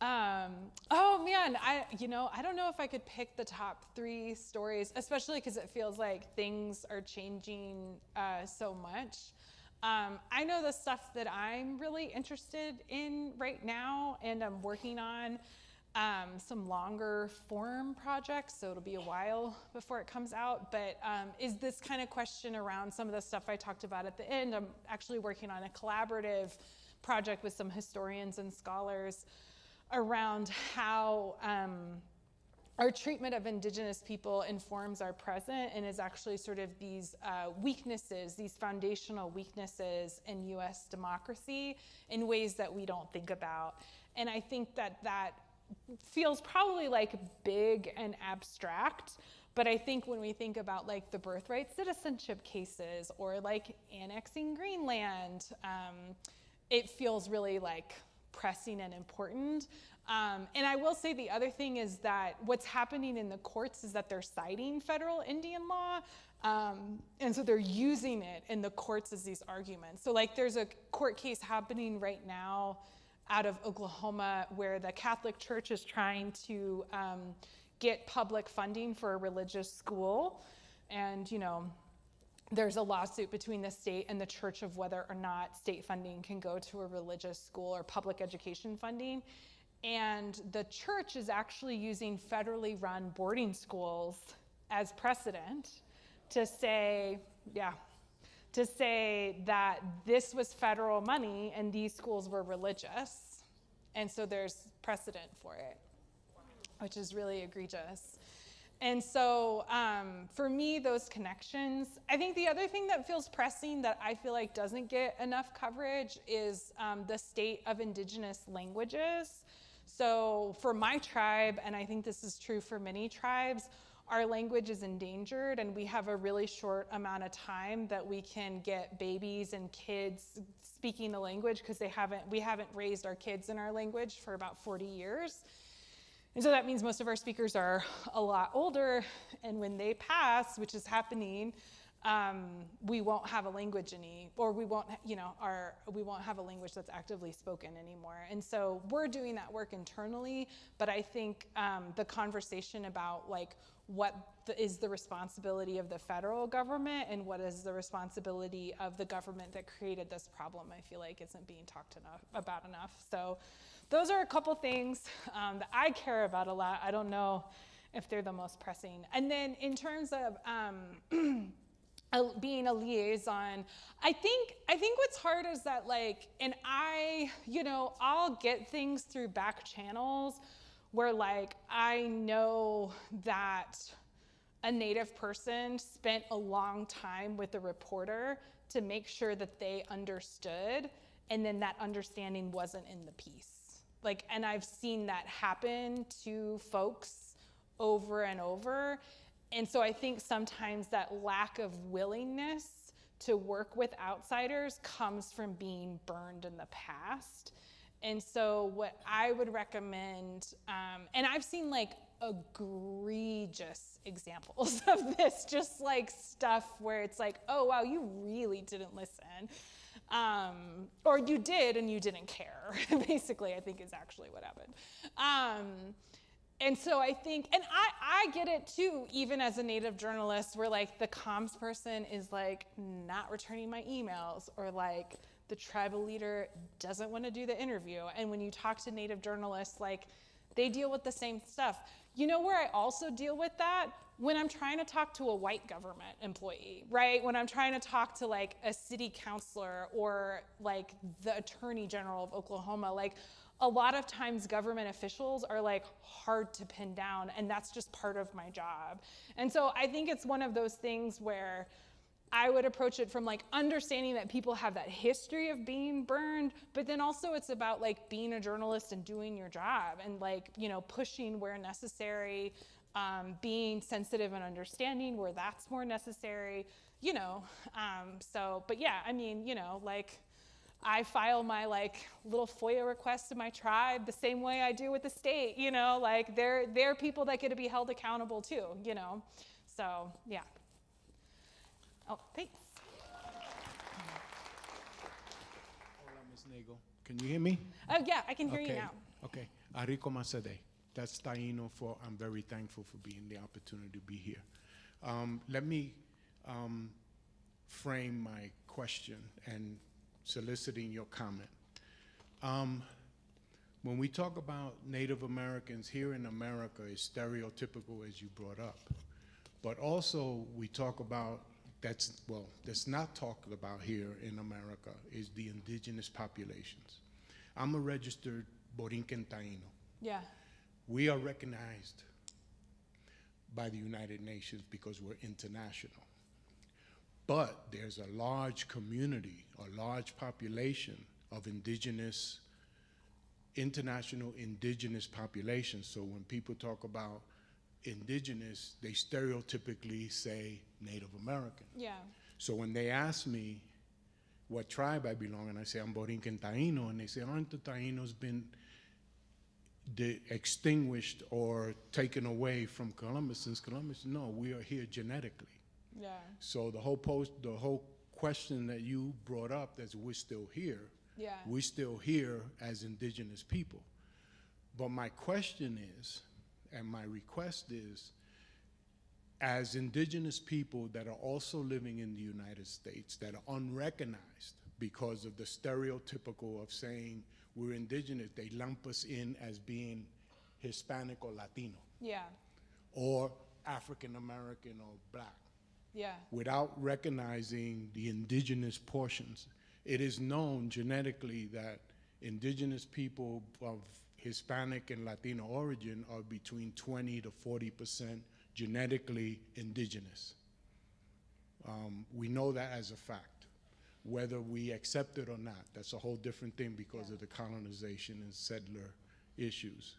Oh man, I don't know if I could pick the top 3 stories, especially because it feels like things are changing so much. I know the stuff that I'm really interested in right now, and I'm working on some longer form projects, so it'll be a while before it comes out, but is this kind of question around some of the stuff I talked about at the end. I'm actually working on a collaborative project with some historians and scholars around how our treatment of Indigenous people informs our present and is actually sort of these weaknesses, these foundational weaknesses in US democracy in ways that we don't think about. And I think that feels probably like big and abstract, but I think when we think about like the birthright citizenship cases or like annexing Greenland, it feels really like pressing and important. And I will say the other thing is that what's happening in the courts is that they're citing federal Indian law. And so they're using it in the courts as these arguments. So like there's a court case happening right now out of Oklahoma where the Catholic Church is trying to get public funding for a religious school. And there's a lawsuit between the state and the church of whether or not state funding can go to a religious school or public education funding. And the church is actually using federally run boarding schools as precedent to say, that this was federal money and these schools were religious. And so there's precedent for it, which is really egregious. And so for me, those connections, I think the other thing that feels pressing that I feel like doesn't get enough coverage is the state of Indigenous languages. So for my tribe, and I think this is true for many tribes, our language is endangered, and we have a really short amount of time that we can get babies and kids speaking the language because we haven't raised our kids in our language for about 40 years. And so that means most of our speakers are a lot older, and when they pass, which is happening, we won't have a language we won't have a language that's actively spoken anymore. And so we're doing that work internally, but I think the conversation about like what is the responsibility of the federal government and what is the responsibility of the government that created this problem, I feel like isn't being talked about enough. So those are a couple things that I care about a lot. I don't know if they're the most pressing. And then in terms of being a liaison, I think what's hard is that like, and I'll get things through back channels where like I know that a Native person spent a long time with a reporter to make sure that they understood, and then that understanding wasn't in the piece. Like, and I've seen that happen to folks over and over. And so I think sometimes that lack of willingness to work with outsiders comes from being burned in the past. And so what I would recommend, and I've seen like egregious examples of this, just like stuff where it's like, oh wow, you really didn't listen. Or you did and you didn't care, basically, I think is actually what happened. And so I think, and I get it too, even as a Native journalist, where like the comms person is like not returning my emails, or like the tribal leader doesn't want to do the interview. And when you talk to Native journalists, like they deal with the same stuff. You know where I also deal with that? When I'm trying to talk to a white government employee, right? When I'm trying to talk to like a city councilor or like the attorney general of Oklahoma, like a lot of times government officials are like hard to pin down, and that's just part of my job. And so I think it's one of those things where I would approach it from like understanding that people have that history of being burned, but then also it's about like being a journalist and doing your job and like, you know, pushing where necessary, being sensitive and understanding where that's more necessary, you know. So, but yeah, I mean, you know, like I file my like little FOIA requests to my tribe the same way I do with the state, you know, like they're people that get to be held accountable too, you know. So, yeah. Oh, thanks. Hola, Ms. Nagle. Can you hear me? Oh, yeah, I can hear you now. Okay. Ariko Masade. That's Taino for I'm very thankful for being the opportunity to be here. Let me frame my question and soliciting your comment. When we talk about Native Americans here in America, it's stereotypical as you brought up. But also we talk about that's not talked about here in America is the indigenous populations. I'm a registered Borinquen Taino. Yeah. We are recognized by the United Nations because we're international. But there's a large community, a large population of international indigenous populations. So when people talk about indigenous, they stereotypically say Native American. Yeah. So when they ask me what tribe I belong, and I say I'm Borinquen Taino, and they say, aren't the Tainos been extinguished or taken away from Columbus since Columbus? No, we are here genetically. Yeah. So the whole question that you brought up, that we're still here. Yeah. We're still here as indigenous people. But my question is, and my request is, as indigenous people that are also living in the United States, that are unrecognized because of the stereotypical of saying we're indigenous, they lump us in as being Hispanic or Latino. Yeah. Or African American or black. Yeah. Without recognizing the indigenous portions. It is known genetically that indigenous people of Hispanic and Latino origin are between 20 to 40% genetically indigenous. We know that as a fact. Whether we accept it or not, that's a whole different thing because of the colonization and settler issues.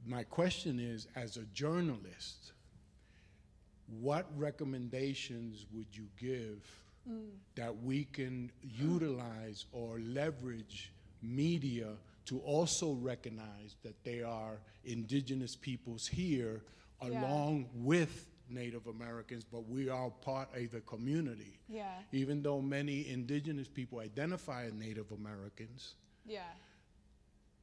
My question is, as a journalist, what recommendations would you give that we can utilize or leverage media to also recognize that there are indigenous peoples here along with Native Americans, but we are part of the community. Yeah. Even though many indigenous people identify as Native Americans,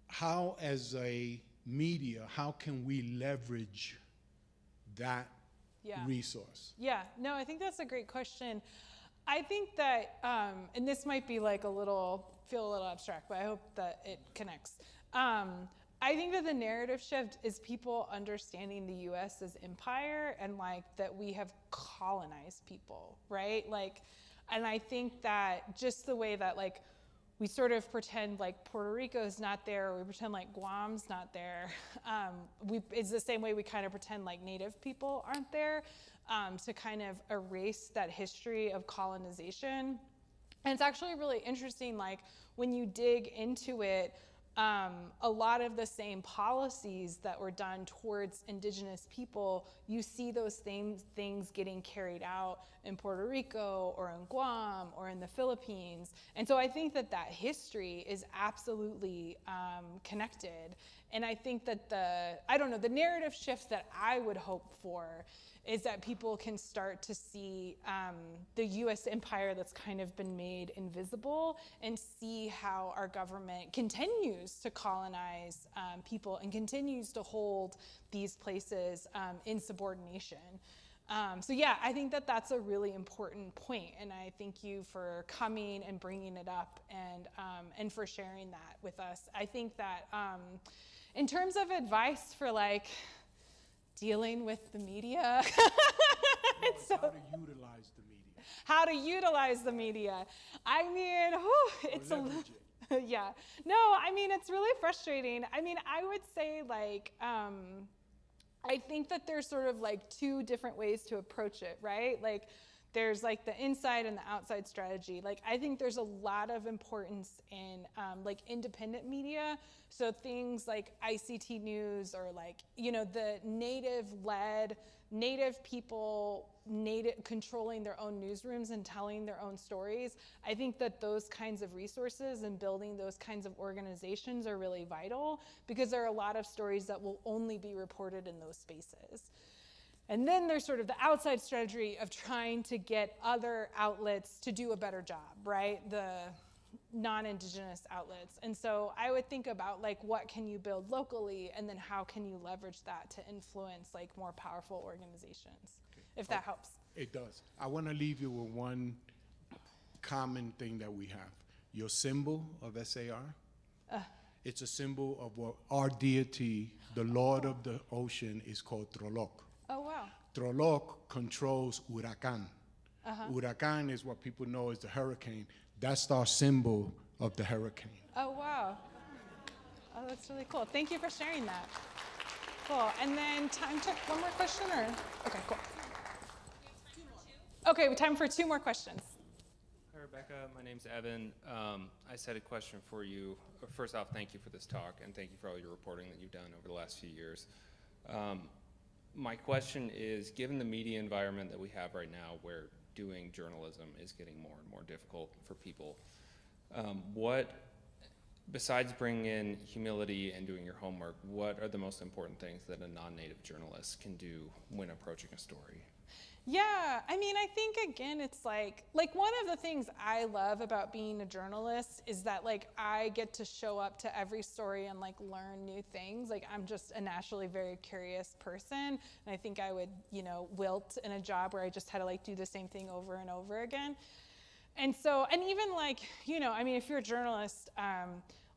how as a media, how can we leverage that resource? Yeah, no, I think that's a great question. I think that, and this might be like feel a little abstract, but I hope that it connects. I think that the narrative shift is people understanding the US as empire and like that we have colonized people, right? Like, and I think that just the way that like we sort of pretend like Puerto Rico's not there, or we pretend like Guam's not there. It's the same way we kind of pretend like Native people aren't there, to kind of erase that history of colonization. And it's actually really interesting, like when you dig into it, a lot of the same policies that were done towards indigenous people, you see those same things getting carried out in Puerto Rico or in Guam or in the Philippines. And so I think that that history is absolutely connected. And I think that the narrative shift that I would hope for is that people can start to see the US empire that's kind of been made invisible and see how our government continues to colonize people and continues to hold these places in subordination. So yeah, I think that that's a really important point, and I thank you for coming and bringing it up and for sharing that with us. I think that in terms of advice for like dealing with the media, It's how to utilize the media. how to utilize the media. I mean, it's leverage yeah. No, I mean, it's really frustrating. I mean, I would say like, I think that there's sort of like two different ways to approach it, right? Like there's like the inside and the outside strategy. Like I think there's a lot of importance in like independent media. So things like ICT News or like, you know, the native-led, native people, controlling their own newsrooms and telling their own stories. I think that those kinds of resources and building those kinds of organizations are really vital because there are a lot of stories that will only be reported in those spaces. And then there's sort of the outside strategy of trying to get other outlets to do a better job, right? The non-Indigenous outlets. And so I would think about like, what can you build locally? And then how can you leverage that to influence like more powerful organizations, if that helps. It does. I want to leave you with one common thing that we have. Your symbol of SAR, it's a symbol of what our deity, the Lord of the ocean, is called Trolloc. Oh, wow. Trolloc controls huracán. Huracán is what people know as the hurricane. That's our symbol of the hurricane. Oh, wow. Oh, that's really cool. Thank you for sharing that. Cool. And then time to one more question or? Okay, cool. Okay, time for two more questions. Hi, Rebecca. My name's Evan. I just had a question for you. First off, thank you for this talk, and thank you for all your reporting that you've done over the last few years. My question is, given the media environment that we have right now, where doing journalism is getting more and more difficult for people, what, besides bringing in humility and doing your homework, what are the most important things that a non-native journalist can do when approaching a story? Yeah, I mean, I think again, it's like one of the things I love about being a journalist is that like I get to show up to every story and like learn new things. Like I'm just a naturally very curious person, and I think I would, you know, wilt in a job where I just had to like do the same thing over and over again. And so, and even like, you know, I mean, if you're a journalist,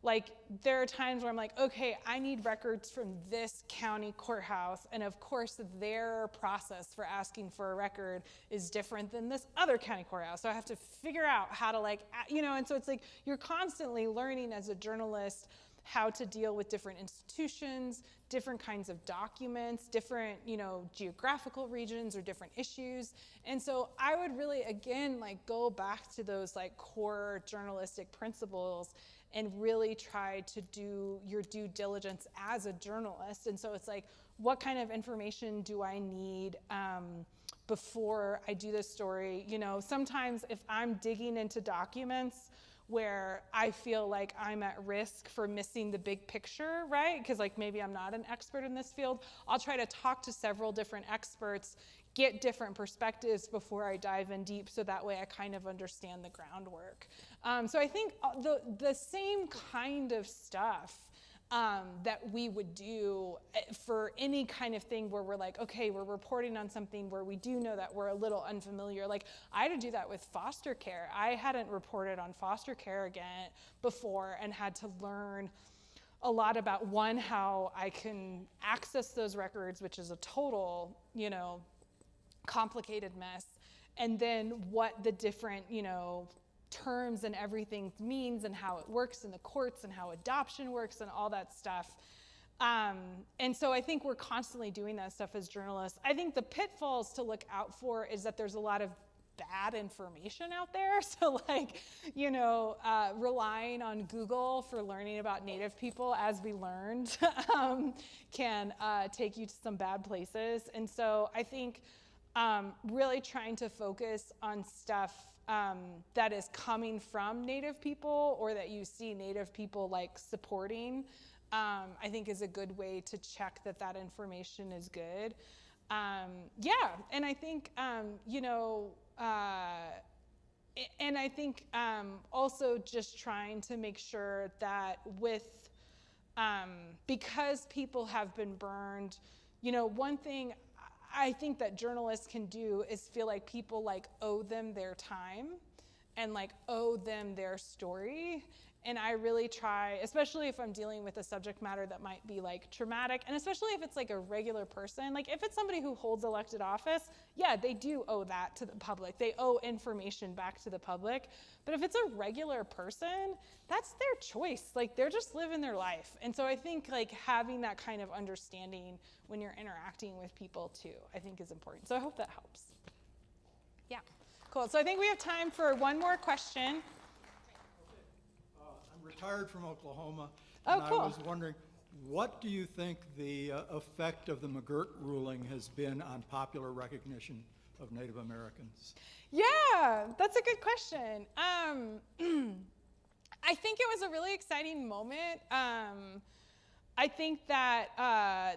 like there are times where I'm like, okay, I need records from this county courthouse, and of course their process for asking for a record is different than this other county courthouse. So I have to figure out how to like, you know, and so it's like you're constantly learning as a journalist how to deal with different institutions, different kinds of documents, different, you know, geographical regions or different issues. And so I would really, again, like go back to those like core journalistic principles and really try to do your due diligence as a journalist. And so it's like, what kind of information do I need before I do this story? You know, sometimes if I'm digging into documents where I feel like I'm at risk for missing the big picture, right? Because like maybe I'm not an expert in this field, I'll try to talk to several different experts, get different perspectives before I dive in deep, so that way I kind of understand the groundwork. So I think the same kind of stuff that we would do for any kind of thing where we're like, okay, we're reporting on something where we do know that we're a little unfamiliar. Like I had to do that with foster care. I hadn't reported on foster care again before and had to learn a lot about, one, how I can access those records, which is a total, you know, complicated mess, and then what the different, you know, terms and everything means and how it works in the courts and how adoption works and all that stuff. And so I think we're constantly doing that stuff as journalists. I think the pitfalls to look out for is that there's a lot of bad information out there. So like, you know, relying on Google for learning about Native people, as we learned, can take you to some bad places. And so I think really trying to focus on stuff that is coming from Native people or that you see Native people like supporting, I think is a good way to check that that information is good. Yeah, and I think, you know, and I think also just trying to make sure that with, because people have been burned, you know, one thing I think that journalists can do is feel like people like owe them their time and like owe them their story. And I really try, especially if I'm dealing with a subject matter that might be like traumatic, and especially if it's like a regular person, like if it's somebody who holds elected office, yeah, they do owe that to the public. They owe information back to the public. But if it's a regular person, that's their choice. Like they're just living their life. And so I think like having that kind of understanding when you're interacting with people too, I think is important. So I hope that helps. Yeah, cool. So I think we have time for one more question. Retired from Oklahoma, oh, and cool. I was wondering, what do you think the effect of the McGirt ruling has been on popular recognition of Native Americans? Yeah, that's a good question. I think it was a really exciting moment. I think that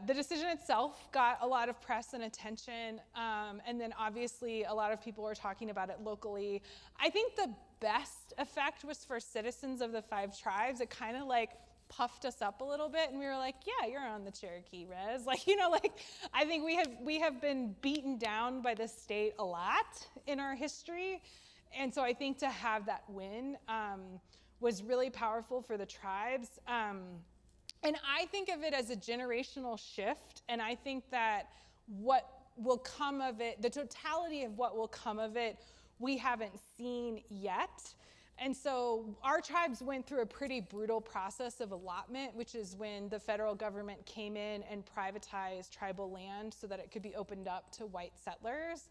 the decision itself got a lot of press and attention, and then obviously a lot of people were talking about it locally. I think the best effect was for citizens of the 5 tribes. It kind of like puffed us up a little bit, and we were like, yeah, you're on the Cherokee res. Like, you know, like I think we have been beaten down by the state a lot in our history, and so I think to have that win was really powerful for the tribes. And I think of it as a generational shift, and I think that what will come of it, the totality of what will come of it, we haven't seen yet. And so our tribes went through a pretty brutal process of allotment, which is when the federal government came in and privatized tribal land so that it could be opened up to white settlers.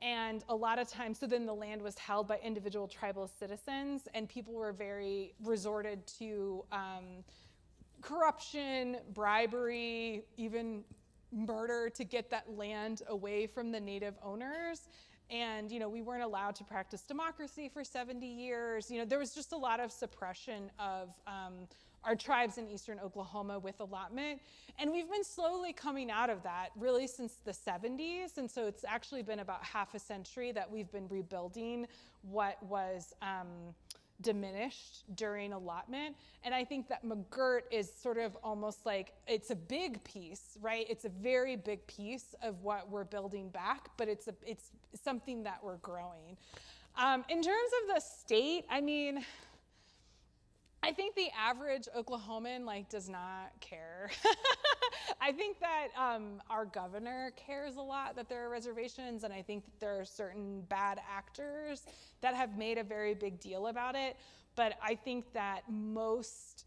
And a lot of times, so then the land was held by individual tribal citizens, and people were very resorted to corruption, bribery, even murder to get that land away from the Native owners. And, you know, we weren't allowed to practice democracy for 70 years. You know, there was just a lot of suppression of our tribes in eastern Oklahoma with allotment. And we've been slowly coming out of that really since the 70s. And so it's actually been about half a century that we've been rebuilding what was diminished during allotment. And I think that McGirt is sort of almost like, it's a big piece, right? It's a very big piece of what we're building back, but it's something that we're growing. In terms of the state, I mean, I think the average Oklahoman like does not care. I think that our governor cares a lot that there are reservations, and I think that there are certain bad actors that have made a very big deal about it. But I think that most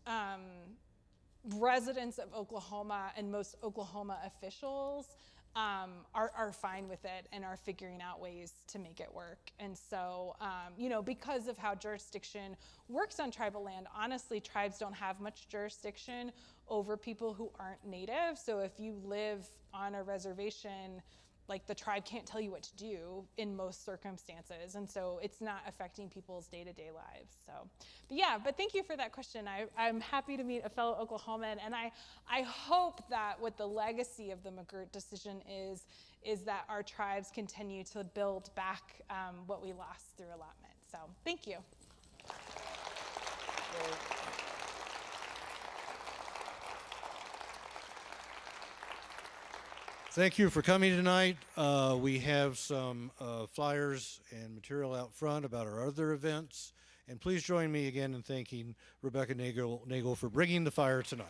residents of Oklahoma and most Oklahoma officials are fine with it and are figuring out ways to make it work. And so, you know, because of how jurisdiction works on tribal land, honestly, tribes don't have much jurisdiction over people who aren't native. So if you live on a reservation, like the tribe can't tell you what to do in most circumstances. And so it's not affecting people's day-to-day lives. So, but yeah, but thank you for that question. I'm happy to meet a fellow Oklahoman, and I hope that what the legacy of the McGirt decision is that our tribes continue to build back what we lost through allotment. So thank you. Thank you for coming tonight. We have some flyers and material out front about our other events. And please join me again in thanking Rebecca Nagle for bringing the fire tonight.